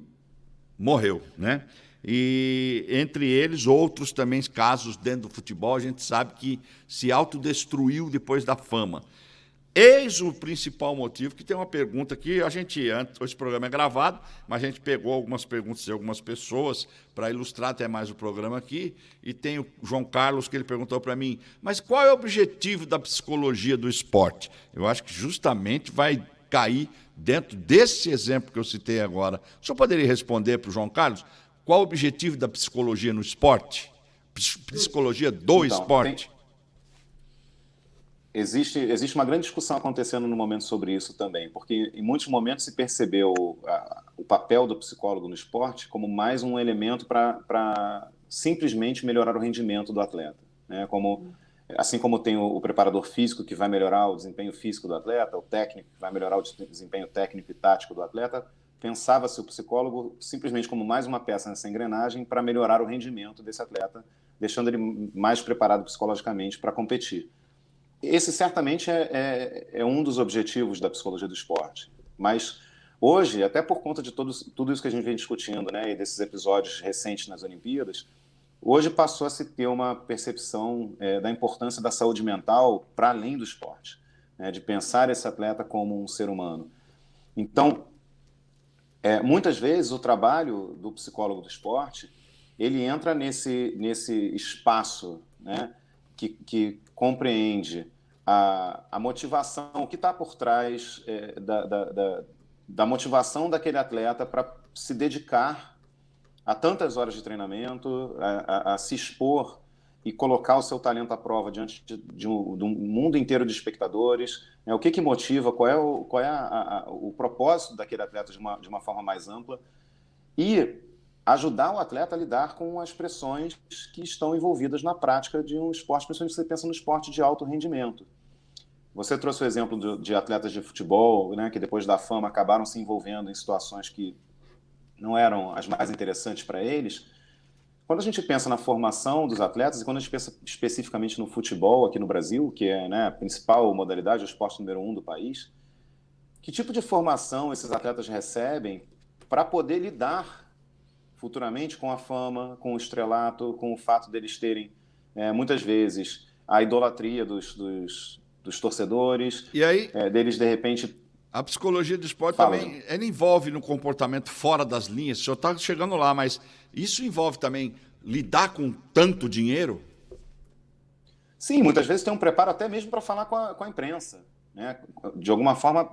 morreu, né? E entre eles, outros também casos dentro do futebol, a gente sabe que se autodestruiu depois da fama. Eis o principal motivo, que tem uma pergunta aqui, esse programa é gravado, mas a gente pegou algumas perguntas de algumas pessoas para ilustrar até mais o programa aqui, e tem o João Carlos, que ele perguntou para mim, mas qual é o objetivo da psicologia do esporte? Eu acho que justamente vai cair dentro desse exemplo que eu citei agora. O senhor poderia responder para o João Carlos qual o objetivo da psicologia no esporte? Psicologia do esporte? Existe uma grande discussão acontecendo no momento sobre isso também, porque em muitos momentos se percebeu o papel do psicólogo no esporte como mais um elemento para simplesmente melhorar o rendimento do atleta, né? Assim como tem o preparador físico que vai melhorar o desempenho físico do atleta, o técnico que vai melhorar o desempenho técnico e tático do atleta, pensava-se o psicólogo simplesmente como mais uma peça nessa engrenagem para melhorar o rendimento desse atleta, deixando ele mais preparado psicologicamente para competir. Esse certamente é um dos objetivos da psicologia do esporte. Mas hoje, até por conta de tudo isso que a gente vem discutindo, né, e desses episódios recentes nas Olimpíadas, hoje passou a se ter uma percepção da importância da saúde mental para além do esporte, né, de pensar esse atleta como um ser humano. Então, muitas vezes o trabalho do psicólogo do esporte ele entra nesse espaço, né, que compreende a motivação, o que está por trás da motivação daquele atleta para se dedicar a tantas horas de treinamento, a se expor e colocar o seu talento à prova diante de um mundo inteiro de espectadores, né? O que motiva, qual é o propósito daquele atleta de uma forma mais ampla, e ajudar o atleta a lidar com as pressões que estão envolvidas na prática de um esporte, principalmente se você pensa no esporte de alto rendimento. Você trouxe o exemplo de atletas de futebol, né, que depois da fama acabaram se envolvendo em situações que não eram as mais interessantes para eles. Quando a gente pensa na formação dos atletas, e quando a gente pensa especificamente no futebol aqui no Brasil, que é, né, a principal modalidade, o esporte número 1 do país, que tipo de formação esses atletas recebem para poder lidar futuramente com a fama, com o estrelato, com o fato deles terem, muitas vezes, a idolatria dos dos torcedores, E aí, deles, de repente... a psicologia do esporte Fala, também, ela envolve no comportamento fora das linhas. O senhor está chegando lá, mas isso envolve também lidar com tanto dinheiro? Sim, muitas vezes tem um preparo até mesmo para falar com a imprensa, né? De alguma forma,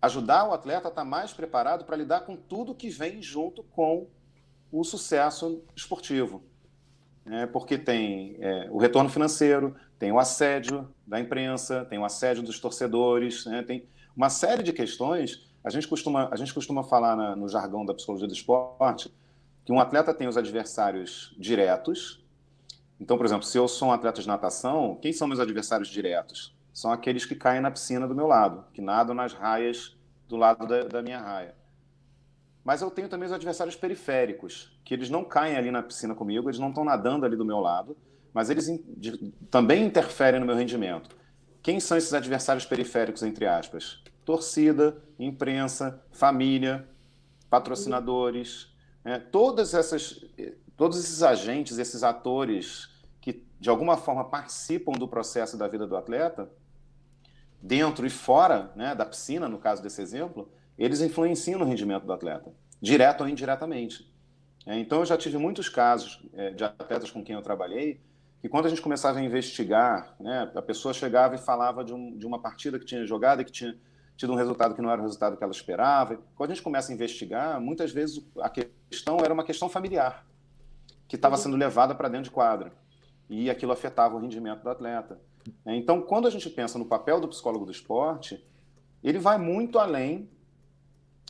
ajudar o atleta a estar mais preparado para lidar com tudo que vem junto com o sucesso esportivo. Porque tem o retorno financeiro, tem o assédio da imprensa, tem o assédio dos torcedores, né? Tem uma série de questões. A gente costuma falar no jargão da psicologia do esporte que um atleta tem os adversários diretos. Então, por exemplo, se eu sou um atleta de natação, quem são meus adversários diretos? São aqueles que caem na piscina do meu lado, que nadam nas raias do lado da minha raia. Mas eu tenho também os adversários periféricos, que eles não caem ali na piscina comigo, eles não estão nadando ali do meu lado, mas eles também interferem no meu rendimento. Quem são esses adversários periféricos, entre aspas? Torcida, imprensa, família, patrocinadores, todos esses agentes, esses atores que, de alguma forma, participam do processo da vida do atleta, dentro e fora, né, da piscina, no caso desse exemplo, eles influenciam no rendimento do atleta, direto ou indiretamente. Então, eu já tive muitos casos de atletas com quem eu trabalhei, que quando a gente começava a investigar, né, a pessoa chegava e falava de uma partida que tinha jogado e que tinha tido um resultado que não era o resultado que ela esperava. Quando a gente começa a investigar, muitas vezes a questão era uma questão familiar, que estava sendo levada para dentro de quadra, e aquilo afetava o rendimento do atleta. Então, quando a gente pensa no papel do psicólogo do esporte, ele vai muito além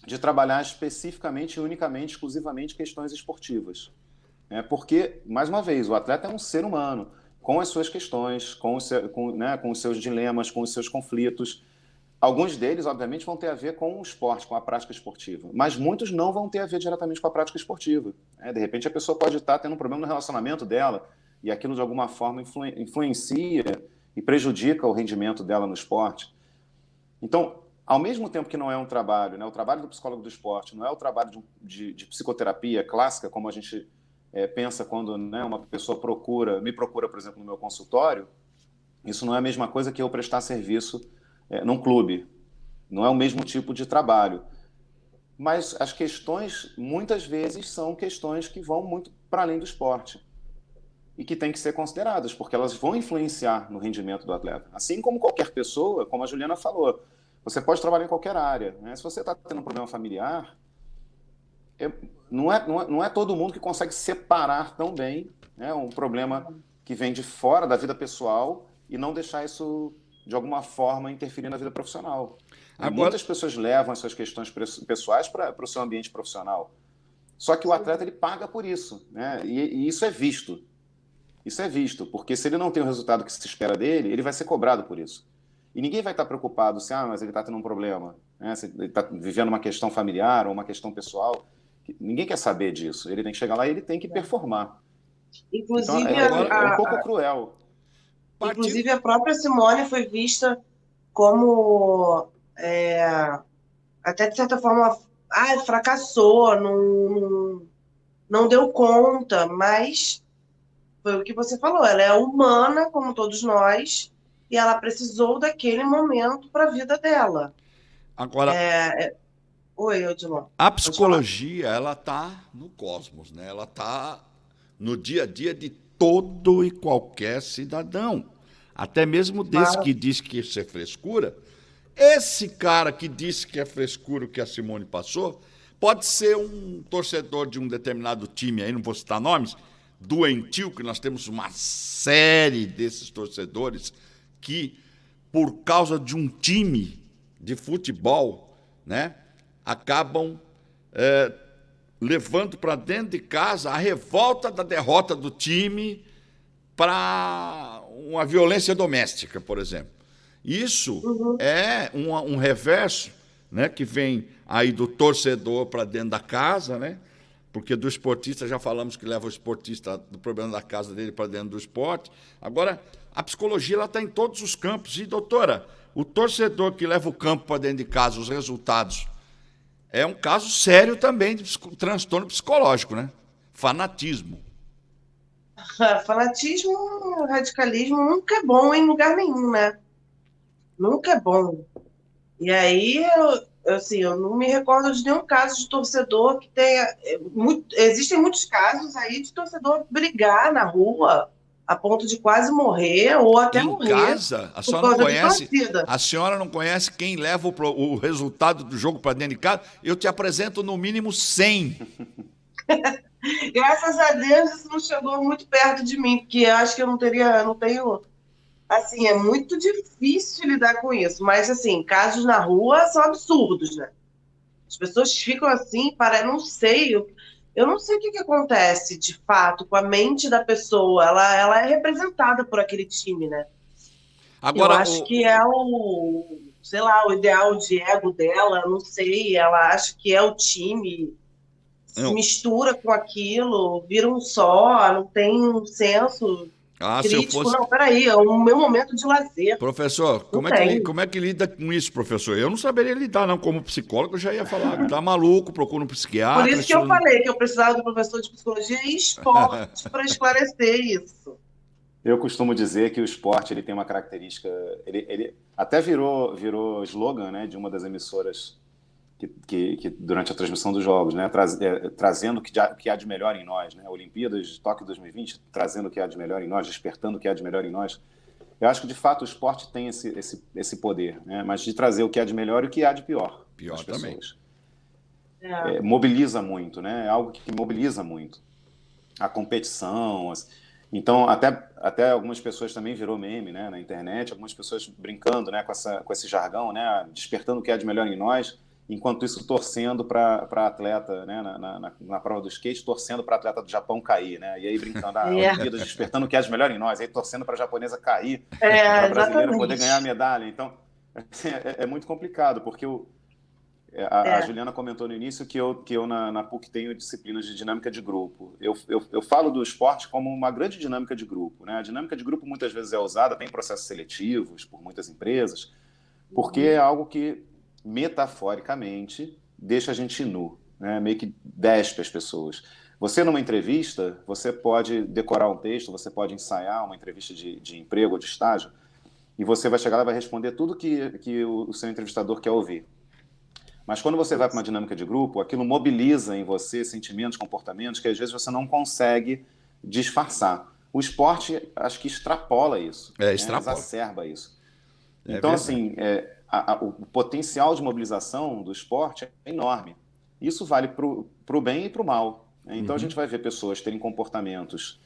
de trabalhar especificamente, unicamente, exclusivamente questões esportivas. Porque, mais uma vez, o atleta é um ser humano, com as suas questões, com os seus dilemas, com os seus conflitos. Alguns deles, obviamente, vão ter a ver com o esporte, com a prática esportiva, mas muitos não vão ter a ver diretamente com a prática esportiva. De repente, a pessoa pode estar tendo um problema no relacionamento dela e aquilo, de alguma forma, influencia e prejudica o rendimento dela no esporte. Então, ao mesmo tempo que não é um trabalho, né, o trabalho do psicólogo do esporte não é o trabalho de psicoterapia clássica, como a gente pensa quando, né, uma pessoa me procura, por exemplo, no meu consultório. Isso não é a mesma coisa que eu prestar serviço num clube. Não é o mesmo tipo de trabalho. Mas as questões, muitas vezes, são questões que vão muito para além do esporte e que têm que ser consideradas, porque elas vão influenciar no rendimento do atleta. Assim como qualquer pessoa, como a Juliana falou, você pode trabalhar em qualquer área, né? Se você está tendo um problema familiar, não é todo mundo que consegue separar tão bem, né, um problema que vem de fora da vida pessoal e não deixar isso, de alguma forma, interferir na vida profissional. Muitas pessoas levam as suas questões pessoais para o seu ambiente profissional. Só que o atleta, ele paga por isso, né? E isso é visto. Isso é visto, porque se ele não tem o resultado que se espera dele, ele vai ser cobrado por isso. E ninguém vai estar preocupado se mas ele está tendo um problema, né? Se ele está vivendo uma questão familiar ou uma questão pessoal. Ninguém quer saber disso. Ele tem que chegar lá e ele tem que performar. Inclusive, então, é um pouco cruel. Inclusive, a própria Simone foi vista como, até de certa forma, fracassou, não deu conta, mas foi o que você falou, ela é humana, como todos nós, e ela precisou daquele momento para a vida dela. Agora, Oi, Odilon. A psicologia, ela está no cosmos, né? Ela está no dia a dia de todo e qualquer cidadão. Até mesmo desse que diz que isso é frescura. Esse cara que disse que é frescura o que a Simone passou, pode ser um torcedor de um determinado time, aí não vou citar nomes, doentio, que nós temos uma série desses torcedores que, por causa de um time de futebol, né, acabam levando para dentro de casa a revolta da derrota do time para uma violência doméstica, por exemplo. Isso é um reverso, né, que vem aí do torcedor para dentro da casa, né? Porque do esportista já falamos que leva o esportista do problema da casa dele para dentro do esporte. Agora, a psicologia está em todos os campos. E, doutora, o torcedor que leva o campo para dentro de casa, os resultados, é um caso sério também de transtorno psicológico, né? Fanatismo. Fanatismo, radicalismo nunca é bom em lugar nenhum, né? Nunca é bom. E aí, assim, eu não me recordo de nenhum caso de torcedor que tenha. Existem muitos casos aí de torcedor brigar na rua a ponto de quase morrer ou até Em morrer casa, por causa de torcida. a senhora não conhece quem leva o resultado do jogo para dentro de casa? Eu te apresento no mínimo 100. Graças a Deus isso não chegou muito perto de mim, porque eu acho que eu não tenho. Assim, é muito difícil lidar com isso. Mas, assim, casos na rua são absurdos, né? As pessoas ficam assim, para, não sei, eu não sei o que acontece de fato com a mente da pessoa. Ela é representada por aquele time, né? Eu Agora, acho que é o, sei lá, o ideal de ego dela, não sei. Ela acha que é o time, se não, mistura com aquilo, vira um só, não tem um senso se eu crítico. fosse. Não, peraí, é o meu momento de lazer. Professor, Não tem. como é que lida com isso, professor? Eu não saberia lidar, não. Como psicólogo, eu já ia falar, tá maluco, procura um Por psiquiatra. isso que eu falei que eu precisava do professor de psicologia e esporte para esclarecer isso. Eu costumo dizer que o esporte ele tem uma característica, ele até virou slogan, né, de uma das emissoras que durante a transmissão dos jogos, né, trazendo o que há de melhor em nós, né, Olimpíadas de Tóquio 2020, trazendo o que há de melhor em nós, despertando o que há de melhor em nós. Eu acho que de fato o esporte tem esse poder, né, mas de trazer o que há de melhor e o que há de pior Pior nas também. pessoas. É. Mobiliza muito, né, é algo que mobiliza muito. A competição. Então, até algumas pessoas também virou meme, né, na internet, algumas pessoas brincando, né, com esse jargão, né, despertando o que há de melhor em nós, enquanto isso torcendo para atleta, né, na prova do skate, torcendo para atleta do Japão cair, né, e aí brincando, Olimpíadas despertando o que há de melhor em nós, aí torcendo para a japonesa cair, para a brasileira poder ganhar a medalha. Então, é muito complicado, porque a Juliana comentou no início que eu na PUC tenho disciplinas de dinâmica de grupo. Eu falo do esporte como uma grande dinâmica de grupo, né? A dinâmica de grupo muitas vezes é usada, tem processos seletivos por muitas empresas, porque é algo que, metaforicamente, deixa a gente nu, né? Meio que despe as pessoas. Você, numa entrevista, você pode decorar um texto, você pode ensaiar uma entrevista de emprego ou de estágio, e você vai chegar lá e vai responder tudo que o seu entrevistador quer ouvir. Mas quando você vai para uma dinâmica de grupo, aquilo mobiliza em você sentimentos, comportamentos que às vezes você não consegue disfarçar. O esporte, acho que extrapola isso, né? Extrapola. Exacerba isso. É então, verdade. assim, o potencial de mobilização do esporte é enorme. Isso vale para o bem e para o mal, né? Então, a gente vai ver pessoas terem comportamentos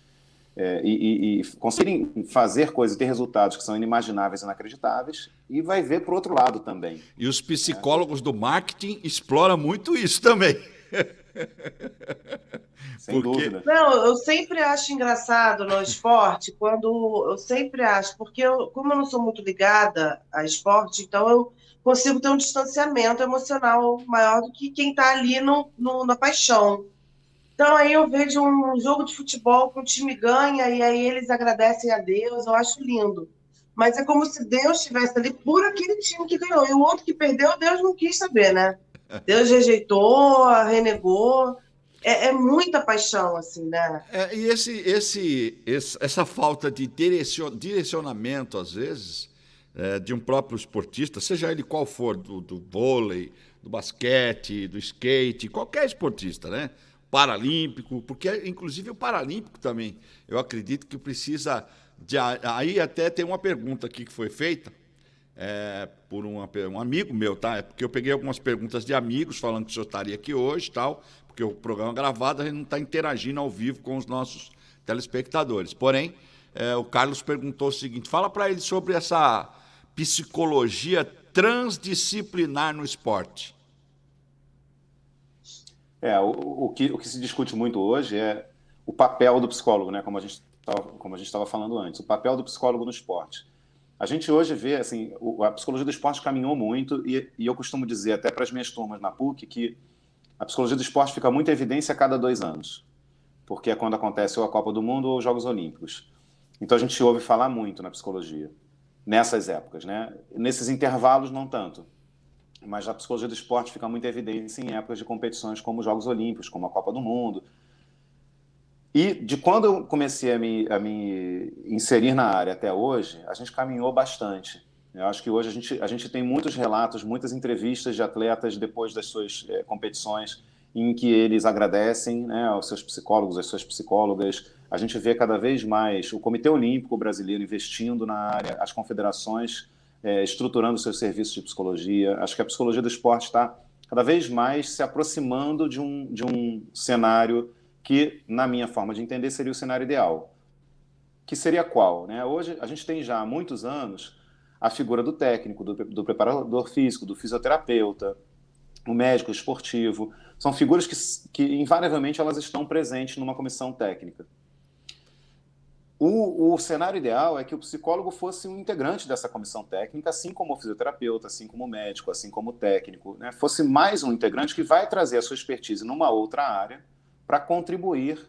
e conseguirem fazer coisas e ter resultados que são inimagináveis e inacreditáveis, e vai ver para o outro lado também. E os psicólogos do marketing exploram muito isso também. Sem dúvida. Não, eu sempre acho engraçado no esporte, quando eu sempre acho, porque como eu não sou muito ligada a esporte, então eu consigo ter um distanciamento emocional maior do que quem está ali na paixão. Então aí eu vejo um jogo de futebol que o time ganha e aí eles agradecem a Deus, eu acho lindo. Mas é como se Deus estivesse ali por aquele time que ganhou. E o outro que perdeu, Deus não quis saber, né? Deus rejeitou, renegou. É muita paixão, assim, né? E essa falta de direcionamento, às vezes, de um próprio esportista, seja ele qual for, do vôlei, do basquete, do skate, qualquer esportista, né? Paralímpico, porque inclusive o paralímpico também, eu acredito que precisa aí até tem uma pergunta aqui que foi feita por um amigo meu, tá? É porque eu peguei algumas perguntas de amigos falando que o senhor estaria aqui hoje, tal, porque o programa é gravado, a gente não está interagindo ao vivo com os nossos telespectadores. Porém, o Carlos perguntou o seguinte: fala para ele sobre essa psicologia transdisciplinar no esporte. O que se discute muito hoje é o papel do psicólogo, né? Como a gente estava falando antes, o papel do psicólogo no esporte. A gente hoje vê, assim, a psicologia do esporte caminhou muito e eu costumo dizer até para as minhas turmas na PUC que a psicologia do esporte fica muito em evidência a cada 2 anos, porque é quando acontece ou a Copa do Mundo ou os Jogos Olímpicos. Então a gente ouve falar muito na psicologia nessas épocas, né? Nesses intervalos não tanto. Mas a psicologia do esporte fica muito em evidência em épocas de competições como os Jogos Olímpicos, como a Copa do Mundo. E de quando eu comecei a me inserir na área até hoje, a gente caminhou bastante. Eu acho que hoje a gente tem muitos relatos, muitas entrevistas de atletas depois das suas competições, em que eles agradecem, né, aos seus psicólogos, às suas psicólogas. A gente vê cada vez mais o Comitê Olímpico Brasileiro investindo na área, as confederações estruturando seus serviços de psicologia. Acho que a psicologia do esporte está cada vez mais se aproximando de um cenário que, na minha forma de entender, seria o cenário ideal. Que seria qual? Né? Hoje, a gente tem já há muitos anos a figura do técnico, do preparador físico, do fisioterapeuta, o médico esportivo. São figuras que invariavelmente, elas estão presentes numa comissão técnica. O cenário ideal é que o psicólogo fosse um integrante dessa comissão técnica, assim como o fisioterapeuta, assim como o médico, assim como o técnico, né? Fosse mais um integrante que vai trazer a sua expertise numa outra área para contribuir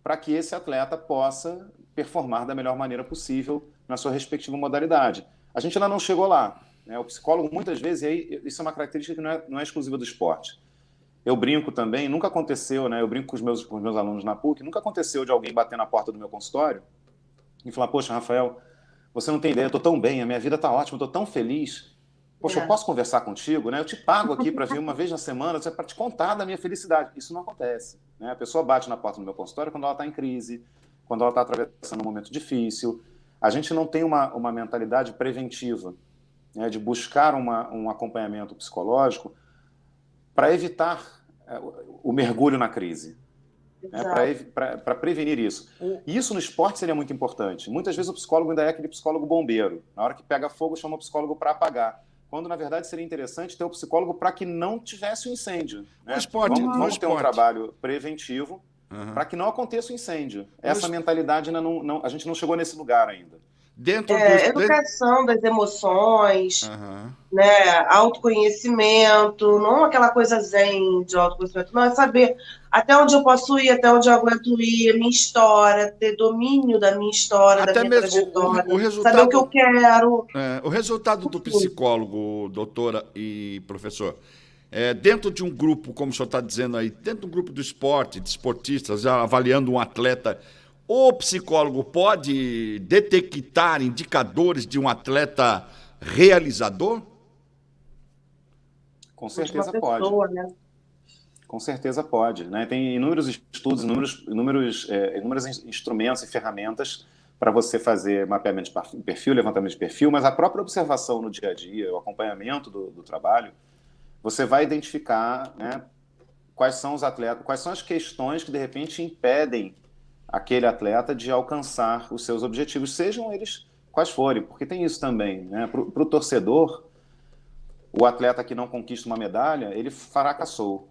para que esse atleta possa performar da melhor maneira possível na sua respectiva modalidade. A gente ainda não chegou lá, né? O psicólogo, muitas vezes, e aí, isso é uma característica que não é exclusiva do esporte. Eu brinco também, nunca aconteceu, né? Eu brinco com os meus alunos na PUC, nunca aconteceu de alguém bater na porta do meu consultório e falar: poxa, Rafael, você não tem ideia, eu estou tão bem, a minha vida está ótima, eu estou tão feliz. Poxa, eu posso conversar contigo, né? Eu te pago aqui para vir uma vez na semana para te contar da minha felicidade. Isso não acontece, né? A pessoa bate na porta do meu consultório quando ela está em crise, quando ela está atravessando um momento difícil. A gente não tem uma mentalidade preventiva, né, de buscar um acompanhamento psicológico para evitar o mergulho na crise, né, para prevenir isso. E isso no esporte seria muito importante. Muitas vezes o psicólogo ainda é aquele psicólogo bombeiro. Na hora que pega fogo, chama o psicólogo para apagar. Quando, na verdade, seria interessante ter o psicólogo para que não tivesse um incêndio. Né? Vamos ter um trabalho preventivo para que não aconteça o incêndio. Essa mentalidade ainda não, a gente não chegou nesse lugar ainda. Educação das emoções, né, autoconhecimento, não aquela coisa zen de autoconhecimento, não, é saber até onde eu posso ir, até onde eu aguento ir, a minha história, ter domínio da minha história, até da minha trajetória, o resultado, saber o que eu quero. O resultado do psicólogo, doutora e professor, dentro de um grupo, como o senhor está dizendo aí, dentro de um grupo do esporte, de esportistas, avaliando um atleta, o psicólogo pode detectar indicadores de um atleta realizador? Com certeza pode. Né? Com certeza pode. Né? Tem inúmeros estudos, inúmeros instrumentos e ferramentas para você fazer mapeamento de perfil, levantamento de perfil, mas a própria observação no dia a dia, o acompanhamento do trabalho, você vai identificar, né, quais são os atletas, quais são as questões que, de repente, impedem aquele atleta de alcançar os seus objetivos, sejam eles quais forem, porque tem isso também, né? Para o torcedor, o atleta que não conquista uma medalha, ele fracassou.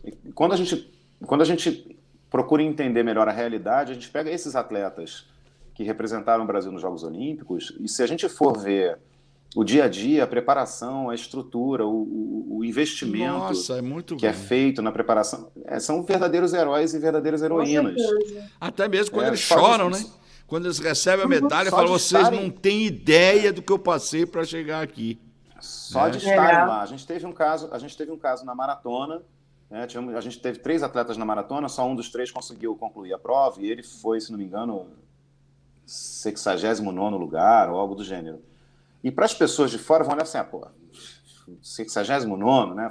E quando a gente procura entender melhor a realidade, a gente pega esses atletas que representaram o Brasil nos Jogos Olímpicos, e se a gente for ver o dia a dia, a preparação, a estrutura, o investimento é feito na preparação, são verdadeiros heróis e verdadeiras heroínas. Até mesmo quando eles choram, né? Quando eles recebem a medalha, falam: vocês não têm ideia do que eu passei para chegar aqui. Só de estarem lá. A gente teve um caso na maratona, né? A gente teve 3 atletas na maratona, só um dos 3 conseguiu concluir a prova, e ele foi, se não me engano, 69º lugar, ou algo do gênero. E para as pessoas de fora vão olhar assim: 69º, né?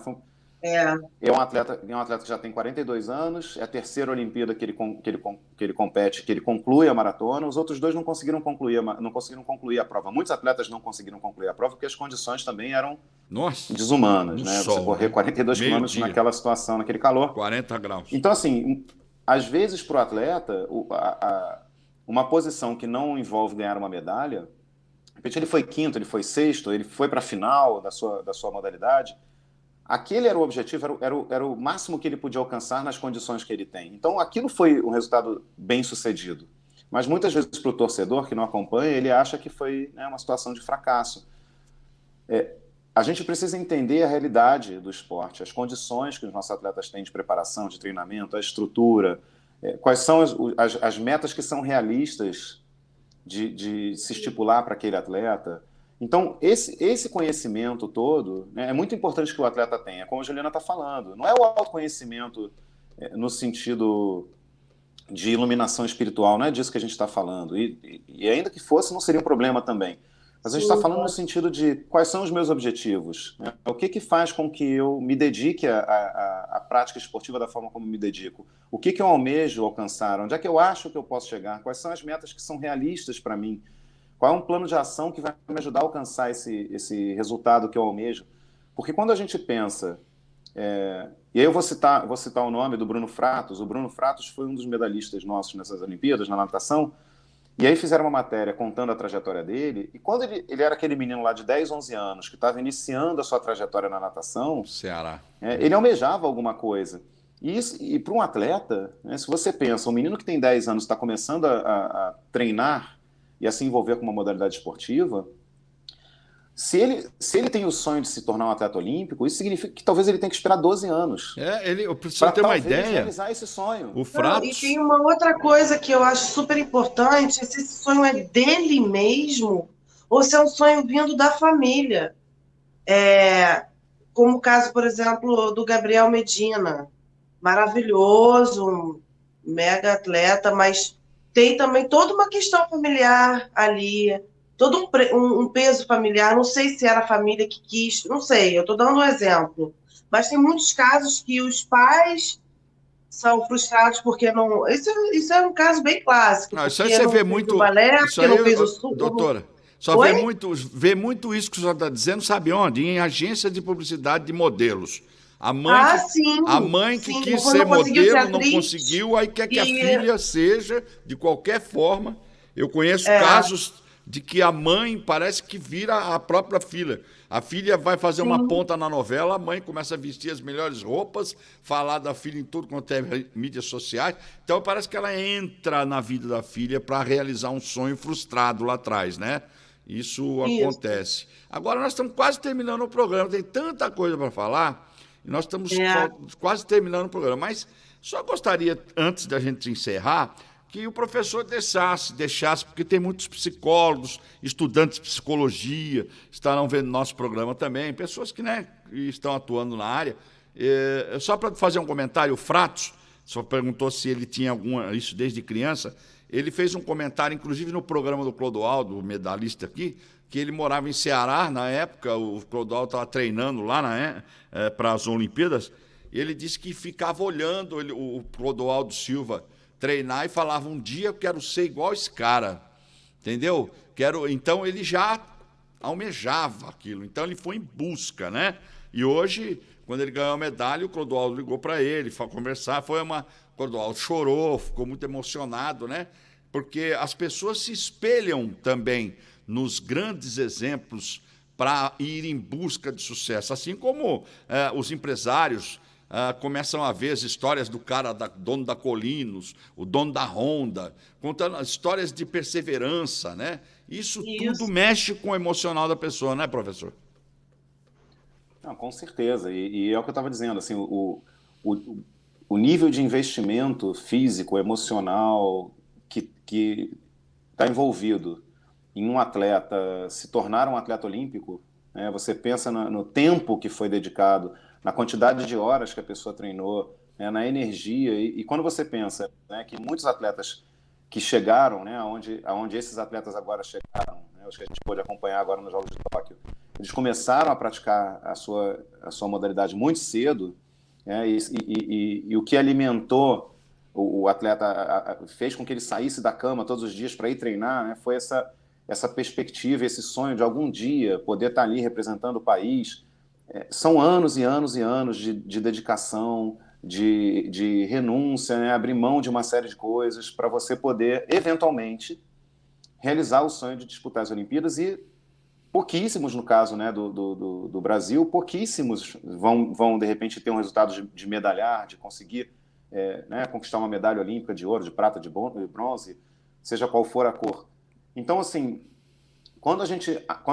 É um atleta que já tem 42 anos, é a 3ª Olimpíada que ele compete, que ele conclui a maratona. Os outros 2 não conseguiram concluir a prova. Muitos atletas não conseguiram concluir a prova porque as condições também eram desumanas, né? Você correr 42 quilômetros naquela situação, naquele calor. 40 graus. Então, assim, às vezes para o atleta, uma posição que não envolve ganhar uma medalha, de repente ele foi 5º, ele foi 6º, ele foi para a final da sua modalidade. Aquele era o objetivo, era o máximo que ele podia alcançar nas condições que ele tem. Então, aquilo foi um resultado bem sucedido. Mas muitas vezes para o torcedor que não acompanha, ele acha que foi, né, uma situação de fracasso. A gente precisa entender a realidade do esporte, as condições que os nossos atletas têm de preparação, de treinamento, a estrutura, quais são as metas que são realistas de se estipular para aquele atleta. Então, esse conhecimento todo, né, é muito importante que o atleta tenha, como a Juliana está falando. Não é o autoconhecimento no sentido de iluminação espiritual, não é disso que a gente está falando. E ainda que fosse, não seria um problema também. Mas a gente está Sim, falando no sentido de quais são os meus objetivos, né? O que faz com que eu me dedique à prática esportiva da forma como me dedico? O que eu almejo alcançar? Onde é que eu acho que eu posso chegar? Quais são as metas que são realistas para mim? Qual é um plano de ação que vai me ajudar a alcançar esse resultado que eu almejo? Porque quando a gente pensa... e aí eu vou citar o nome do Bruno Fratos. O Bruno Fratos foi um dos medalhistas nossos nessas Olimpíadas, na natação. E aí fizeram uma matéria contando a trajetória dele, e quando ele era aquele menino lá de 10, 11 anos, que estava iniciando a sua trajetória na natação, Ceará. ele almejava alguma coisa. E para um atleta, né, se você pensa, um menino que tem 10 anos está começando a treinar e a se envolver com uma modalidade esportiva, se ele tem o sonho de se tornar um atleta olímpico, isso significa que talvez ele tenha que esperar 12 anos Eu preciso para ter uma talvez ideia. realizar esse sonho. O Não, e Fratos... tem uma outra coisa que eu acho super importante, se esse sonho é dele mesmo ou se é um sonho vindo da família. Como o caso, por exemplo, do Gabriel Medina. Maravilhoso, um mega atleta, mas tem também toda uma questão familiar ali, todo um peso familiar. Não sei se era a família que quis, não sei, eu estou dando um exemplo. Mas tem muitos casos que os pais são frustrados porque não. Isso é um caso bem clássico, Isso aí porque você não vê fez o muito... balé, Isso porque aí, não fez o sul. doutora, só Oi? vê muito isso que o senhor está dizendo, sabe onde? Em agência de publicidade de modelos. A mãe Ah, que, sim, a mãe que sim. quis Quando ser não conseguiu ser modelo, não atriz, conseguiu, aí quer que a e filha seja de qualquer forma. Eu conheço é, casos de que a mãe parece que vira a própria filha. A filha vai fazer uma sim, ponta na novela, a mãe começa a vestir as melhores roupas, falar da filha em tudo quanto é mídias sociais. Então parece que ela entra na vida da filha para realizar um sonho frustrado lá atrás, né? Isso isso. acontece. Agora nós estamos quase terminando o programa, tem tanta coisa para falar, e nós estamos É. quase terminando o programa. Mas só gostaria, antes da gente encerrar, que o professor deixasse, porque tem muitos psicólogos, estudantes de psicologia, estarão vendo nosso programa também, pessoas que, né, estão atuando na área. Só para fazer um comentário, o Fratos só perguntou se ele tinha isso desde criança. Ele fez um comentário, inclusive no programa do Clodoaldo, o medalhista aqui, que ele morava em Ceará na época, o Clodoaldo estava treinando lá para as Olimpíadas, e ele disse que ficava olhando o Clodoaldo Silva treinar e falava, um dia eu quero ser igual esse cara, entendeu? Então ele já almejava aquilo, então ele foi em busca, né? E hoje, quando ele ganhou a medalha, o Clodoaldo ligou para ele, foi conversar, o Clodoaldo chorou, ficou muito emocionado, né? Porque as pessoas se espelham também nos grandes exemplos para ir em busca de sucesso, assim como os empresários começam a ver as histórias do cara, dono da Colinos, o dono da Honda, contando histórias de perseverança, né? Isso tudo Isso. mexe com o emocional da pessoa, né, professor? Não, com certeza. E é o que eu estava dizendo, assim, o nível de investimento físico, emocional que está envolvido em um atleta se tornar um atleta olímpico, né? Você pensa no tempo que foi dedicado, na quantidade de horas que a pessoa treinou, né? Na energia. E quando você pensa, né, que muitos atletas que chegaram, né, aonde esses atletas agora chegaram, né, os que a gente pôde acompanhar agora nos Jogos de Tóquio, eles começaram a praticar a sua modalidade muito cedo, né, e o que alimentou o atleta, fez com que ele saísse da cama todos os dias para ir treinar, né, foi essa perspectiva, esse sonho de algum dia poder estar ali representando o país. São anos e anos e anos de dedicação, de renúncia, né, abrir mão de uma série de coisas para você poder, eventualmente, realizar o sonho de disputar as Olimpíadas. E pouquíssimos, no caso, né, do Brasil, pouquíssimos vão, de repente, ter um resultado de medalhar, de conseguir né, conquistar uma medalha olímpica de ouro, de prata, de bronze, seja qual for a cor. Então, assim, quando a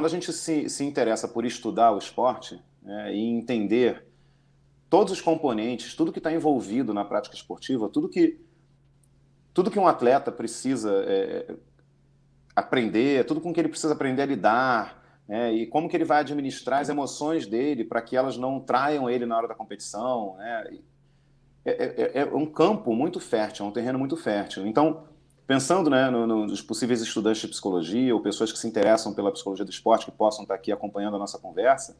gente se interessa por estudar o esporte, né, e entender todos os componentes, tudo que está envolvido na prática esportiva, tudo que um atleta precisa aprender, tudo com que ele precisa aprender a lidar, e como que ele vai administrar as emoções dele para que elas não traiam ele na hora da competição, né? É um campo muito fértil, é um terreno muito fértil. Então, pensando, né, nos possíveis estudantes de psicologia ou pessoas que se interessam pela psicologia do esporte que possam estar aqui acompanhando a nossa conversa,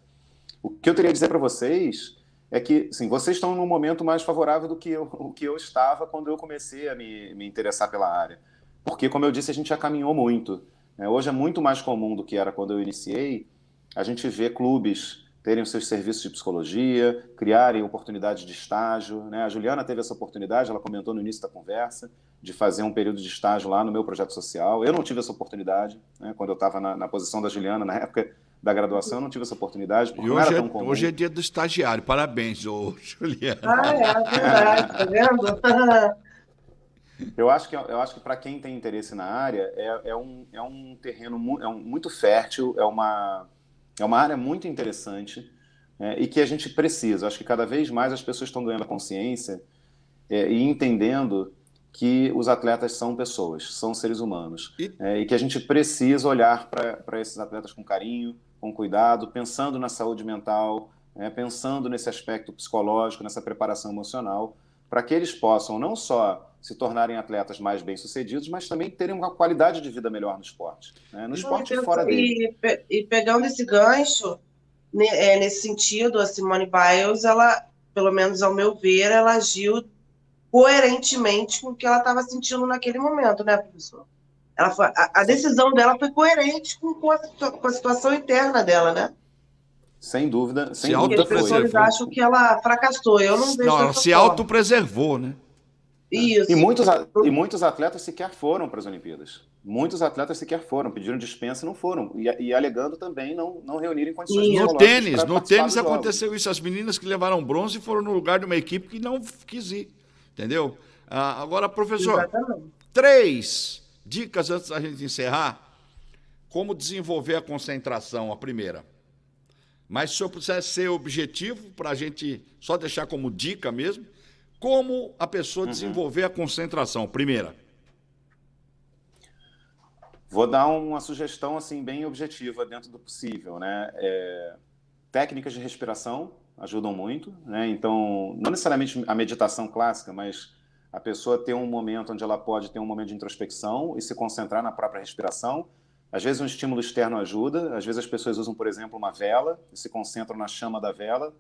o que eu teria a dizer para vocês é que, sim, vocês estão num momento mais favorável do que o que eu estava quando eu comecei a me interessar pela área. Porque, como eu disse, a gente já caminhou muito, né? Hoje é muito mais comum do que era quando eu iniciei a gente ver clubes terem os seus serviços de psicologia, criarem oportunidades de estágio, né? A Juliana teve essa oportunidade, ela comentou no início da conversa, de fazer um período de estágio lá no meu projeto social. Eu não tive essa oportunidade, né? Quando eu estava na posição da Juliana, na época da graduação, eu não tive essa oportunidade, porque não era tão comum. Hoje é dia do estagiário. Parabéns, ô Juliana. É verdade, tá vendo? Eu acho que para quem tem interesse na área, é um terreno muito fértil, é uma área muito interessante, e que a gente precisa. Acho que cada vez mais as pessoas estão ganhando a consciência e entendendo que os atletas são pessoas, são seres humanos, e que a gente precisa olhar para esses atletas com carinho, com cuidado, pensando na saúde mental, pensando nesse aspecto psicológico, nessa preparação emocional, para que eles possam não só se tornarem atletas mais bem-sucedidos, mas também terem uma qualidade de vida melhor no esporte, né? No esporte fora dele. E pegando esse gancho, nesse sentido, a Simone Biles, ela, pelo menos ao meu ver, ela agiu coerentemente com o que ela estava sentindo naquele momento, né, professor? A decisão dela foi coerente com a situação interna dela, né? Sem dúvida, sem Porque dúvida as pessoas acham que ela fracassou. Eu não vejo ela dessa se forma. autopreservou, né? Isso. E muitos atletas sequer foram para as Olimpíadas. Muitos atletas sequer foram, pediram dispensa e não foram. E alegando também não reunirem condições psicológicas. No tênis aconteceu isso. As meninas que levaram bronze foram no lugar de uma equipe que não quis ir. Entendeu? Agora, professor, Exatamente. 3 dicas antes da gente encerrar. Como desenvolver a concentração, a primeira. Mas se eu pudesse ser objetivo, para a gente só deixar como dica mesmo, como a pessoa desenvolver a concentração, primeira. Vou dar uma sugestão assim bem objetiva dentro do possível, né? Técnicas de respiração ajudam muito, né? Então, não necessariamente a meditação clássica, mas a pessoa ter um momento onde ela pode ter um momento de introspecção e se concentrar na própria respiração. Às vezes um estímulo externo ajuda, às vezes as pessoas usam, por exemplo, uma vela e se concentram na chama da vela.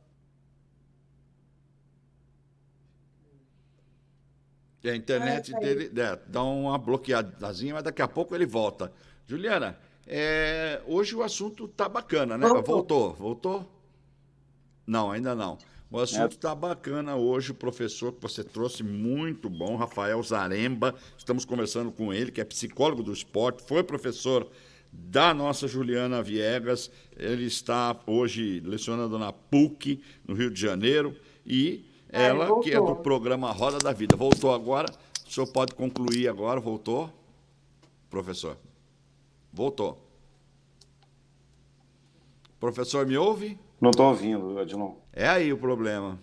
E a internet dele dá uma bloqueadazinha, mas daqui a pouco ele volta. Juliana, hoje o assunto tá bacana, né? Voltou? Não, ainda não. O assunto está bacana hoje, o professor que você trouxe, muito bom, Rafael Zaremba. Estamos conversando com ele, que é psicólogo do esporte, foi professor da nossa Juliana Viegas. Ele está hoje lecionando na PUC, no Rio de Janeiro, e ela, que é do programa Roda da Vida. Voltou agora, o senhor pode concluir agora, voltou? Professor, voltou. Professor, me ouve? Não estou ouvindo, Adilon. É aí o problema.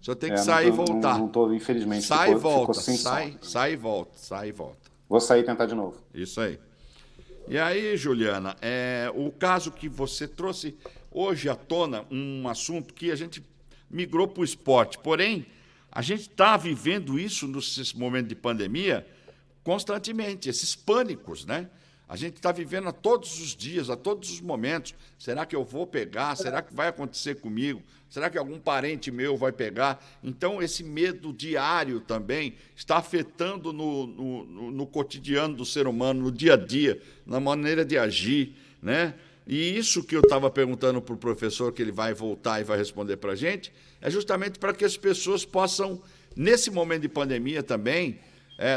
O senhor tem que sair e voltar. Não estou, infelizmente. Sai e volta, sai e volta. Vou sair e tentar de novo. Isso aí. E aí, Juliana, o caso que você trouxe hoje à tona, um assunto que a gente migrou para o esporte. Porém, a gente está vivendo isso nesse momento de pandemia constantemente, esses pânicos, né? A gente está vivendo a todos os dias, a todos os momentos. Será que eu vou pegar? Será que vai acontecer comigo? Será que algum parente meu vai pegar? Então, esse medo diário também está afetando no cotidiano do ser humano, no dia a dia, na maneira de agir, né? E isso que eu estava perguntando para o professor, que ele vai voltar e vai responder para a gente, é justamente para que as pessoas possam, nesse momento de pandemia também,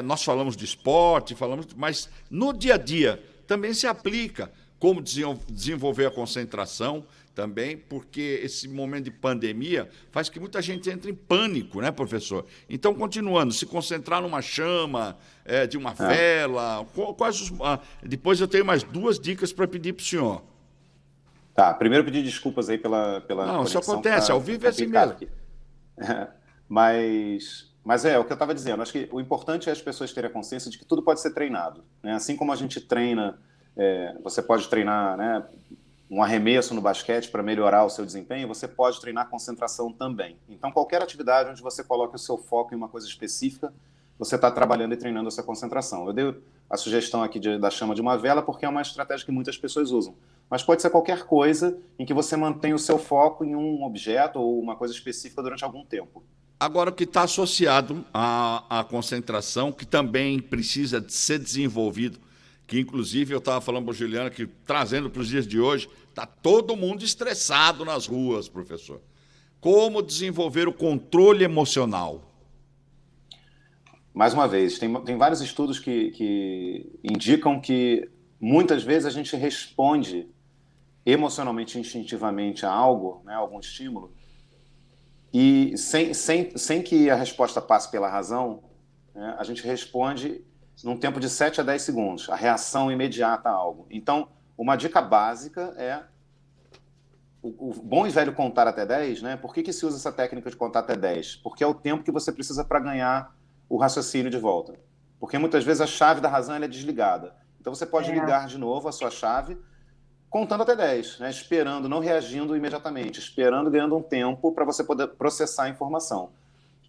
nós falamos de esporte, mas no dia a dia também se aplica como desenvolver a concentração também, porque esse momento de pandemia faz que muita gente entre em pânico, né, professor? Então, continuando, se concentrar numa chama, de uma vela, depois eu tenho mais 2 dicas para pedir para o senhor. Tá, primeiro pedir desculpas aí pela Não, isso acontece, ao vivo é assim mesmo. Mas o que eu estava dizendo, acho que o importante é as pessoas terem a consciência de que tudo pode ser treinado, né? Assim como a gente treina, você pode treinar, né, um arremesso no basquete para melhorar o seu desempenho, você pode treinar concentração também. Então, qualquer atividade onde você coloque o seu foco em uma coisa específica você está trabalhando e treinando essa concentração. Eu dei a sugestão aqui da chama de uma vela porque é uma estratégia que muitas pessoas usam. Mas pode ser qualquer coisa em que você mantém o seu foco em um objeto ou uma coisa específica durante algum tempo. Agora, o que está associado à concentração, que também precisa de ser desenvolvido, que inclusive eu estava falando para a Juliana, que trazendo para os dias de hoje, está todo mundo estressado nas ruas, professor. Como desenvolver o controle emocional? Mais uma vez, tem vários estudos que indicam que muitas vezes a gente responde emocionalmente, instintivamente a algo, né, a algum estímulo, e sem que a resposta passe pela razão, né, a gente responde num tempo de 7 a 10 segundos, a reação imediata a algo. Então, uma dica básica é o bom e velho contar até 10, né? Por que se usa essa técnica de contar até 10? Porque é o tempo que você precisa para ganhar o raciocínio de volta. Porque muitas vezes a chave da razão ela é desligada. Então você pode ligar de novo a sua chave contando até 10, né? Esperando, não reagindo imediatamente, esperando, ganhando um tempo para você poder processar a informação.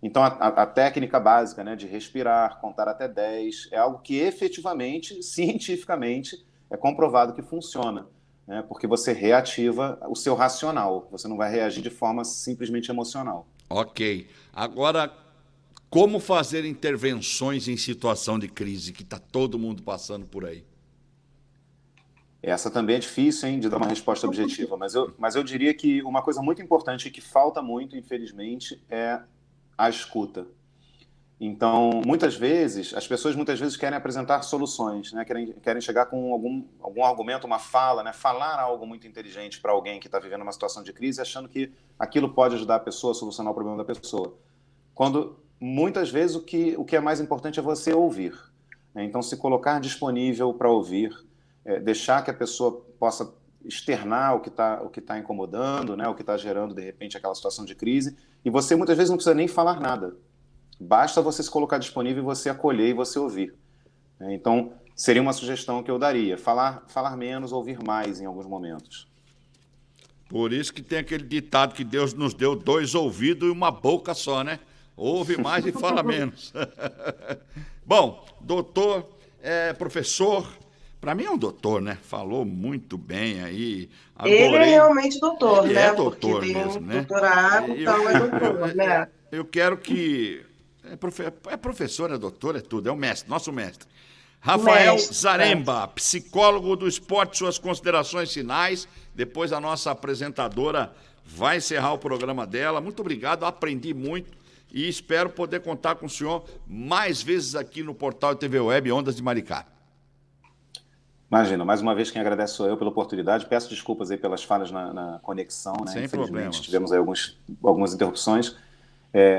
Então a técnica básica, né, de respirar, contar até 10, é algo que efetivamente, cientificamente, é comprovado que funciona. Né, porque você reativa o seu racional, você não vai reagir de forma simplesmente emocional. Ok. Agora, como fazer intervenções em situação de crise, que está todo mundo passando por aí? Essa também é difícil, hein, de dar uma resposta objetiva, mas eu diria que uma coisa muito importante e que falta muito, infelizmente, é a escuta. Então, as pessoas muitas vezes querem apresentar soluções, né? Querem chegar com algum argumento, uma fala, né? Falar algo muito inteligente para alguém que está vivendo uma situação de crise, achando que aquilo pode ajudar a pessoa a solucionar o problema da pessoa. Quando, muitas vezes, o que é mais importante é você ouvir. Né? Então, se colocar disponível para ouvir, deixar que a pessoa possa externar o que tá incomodando, né? O que está gerando, de repente, aquela situação de crise, e você, muitas vezes, não precisa nem falar nada. Basta você se colocar disponível e você acolher e você ouvir. Então, seria uma sugestão que eu daria. Falar menos, ouvir mais em alguns momentos. Por isso que tem aquele ditado que Deus nos deu 2 ouvidos e uma boca só, né? Ouve mais e fala menos. Bom, doutor, professor, para mim é um doutor, né? Falou muito bem aí. Adorei. Ele é realmente doutor, Ele né? é doutor porque tem mesmo, né? doutorado, então é doutor, né? Eu quero que... É professor, é doutor, é tudo, é o mestre, nosso mestre. Rafael Zaremba, psicólogo do esporte, suas considerações finais. Depois a nossa apresentadora vai encerrar o programa dela. Muito obrigado, aprendi muito e espero poder contar com o senhor mais vezes aqui no portal TV Web Ondas de Maricá. Imagina, mais uma vez quem agradece sou eu pela oportunidade. Peço desculpas aí pelas falhas na conexão, né? Sem problemas. Tivemos aí algumas interrupções.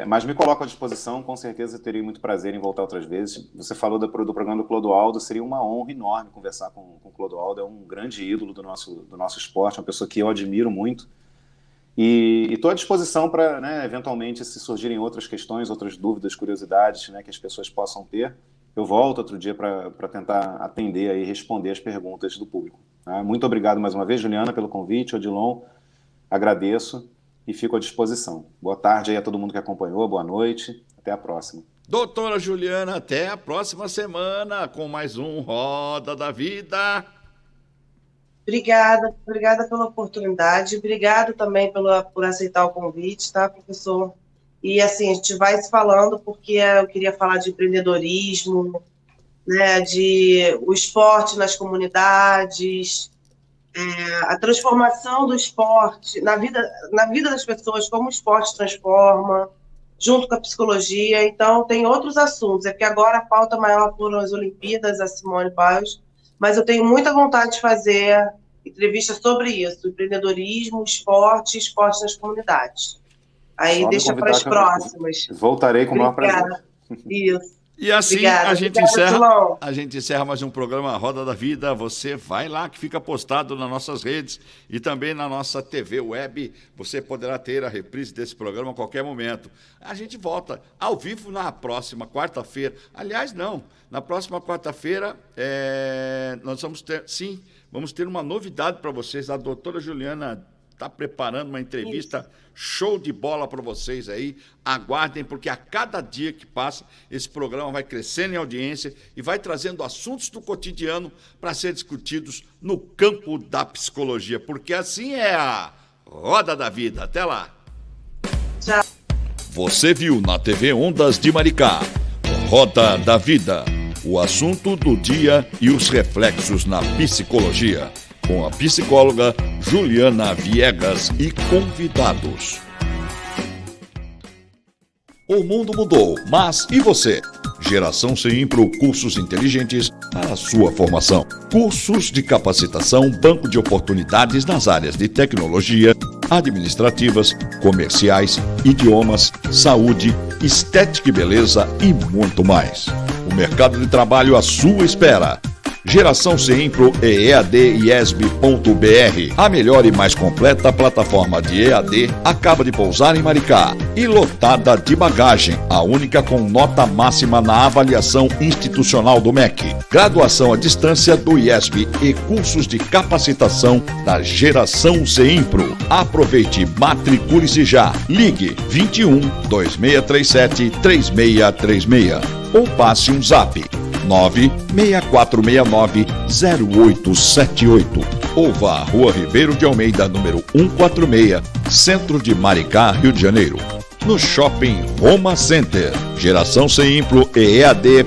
Mas me coloco à disposição, com certeza terei muito prazer em voltar outras vezes. Você falou do programa do Clodoaldo, seria uma honra enorme conversar com o Clodoaldo, é um grande ídolo do nosso esporte, uma pessoa que eu admiro muito. E estou à disposição para, né, eventualmente, se surgirem outras questões, outras dúvidas, curiosidades, né, que as pessoas possam ter, eu volto outro dia para tentar atender e responder as perguntas do público. Tá? Muito obrigado mais uma vez, Juliana, pelo convite, Odilon, agradeço. E fico à disposição. Boa tarde aí a todo mundo que acompanhou, boa noite, até a próxima. Doutora Juliana, até a próxima semana com mais um Roda da Vida. Obrigada pela oportunidade, obrigado também por aceitar o convite, tá, professor? E assim, a gente vai se falando porque eu queria falar de empreendedorismo, né, de o esporte nas comunidades, a transformação do esporte na vida das pessoas, como o esporte transforma, junto com a psicologia. Então, tem outros assuntos. É que agora a pauta maior foram as Olimpíadas, a Simone Biles, mas eu tenho muita vontade de fazer entrevista sobre isso, empreendedorismo, esporte nas comunidades. Aí só deixa para as próximas. Voltarei com o maior prazer. Isso. E assim Obrigada. a gente encerra mais um programa Roda da Vida. Você vai lá que fica postado nas nossas redes e também na nossa TV Web. Você poderá ter a reprise desse programa a qualquer momento. A gente volta ao vivo na próxima quarta-feira. Aliás, não. Na próxima quarta-feira nós vamos ter uma novidade para vocês. A doutora Juliana está preparando uma entrevista show de bola para vocês aí. Aguardem, porque a cada dia que passa, esse programa vai crescendo em audiência e vai trazendo assuntos do cotidiano para ser discutidos no campo da psicologia, porque assim é a roda da vida. Até lá. Tchau. Você viu na TV Ondas de Maricá, Roda da Vida, o assunto do dia e os reflexos na psicologia, com a psicóloga Juliana Viegas e convidados. O mundo mudou, mas e você? Geração Seimpro Cursos Inteligentes para a sua formação. Cursos de capacitação, banco de oportunidades nas áreas de tecnologia, administrativas, comerciais, idiomas, saúde, estética e beleza e muito mais. O mercado de trabalho à sua espera. Geração Seimpro e EAD IESB.br, a melhor e mais completa plataforma de EAD, acaba de pousar em Maricá e lotada de bagagem, a única com nota máxima na avaliação institucional do MEC. Graduação à distância do IESB e cursos de capacitação da Geração Seimpro. Aproveite, matricule-se já. Ligue 21 2637 3636 ou passe um zap 96469-0878 ou vá à Rua Ribeiro de Almeida, número 146, Centro de Maricá, Rio de Janeiro. No Shopping Roma Center. Geração Seimpro e EAD.IESB.br.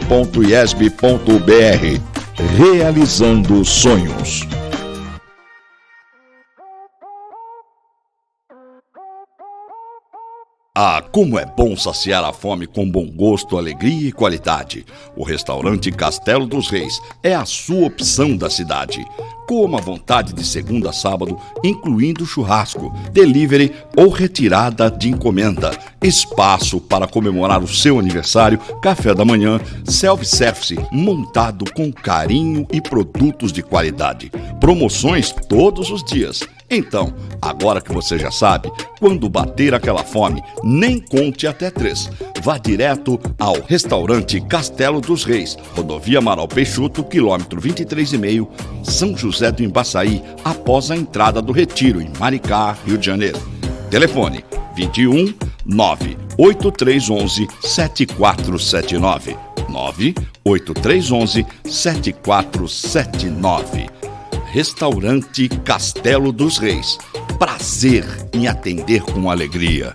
Realizando sonhos. Ah, como é bom saciar a fome com bom gosto, alegria e qualidade. O restaurante Castelo dos Reis é a sua opção da cidade. Coma à vontade de segunda a sábado, incluindo churrasco, delivery ou retirada de encomenda. Espaço para comemorar o seu aniversário, café da manhã, self-service montado com carinho e produtos de qualidade. Promoções todos os dias. Então, agora que você já sabe, quando bater aquela fome, nem conte até 3. Vá direto ao restaurante Castelo dos Reis, Rodovia Amaral Peixoto, quilômetro 23,5, São José do Embaçaí, após a entrada do Retiro, em Maricá, Rio de Janeiro. Telefone 21 98311 7479. 98311 7479. Restaurante Castelo dos Reis. Prazer em atender com alegria.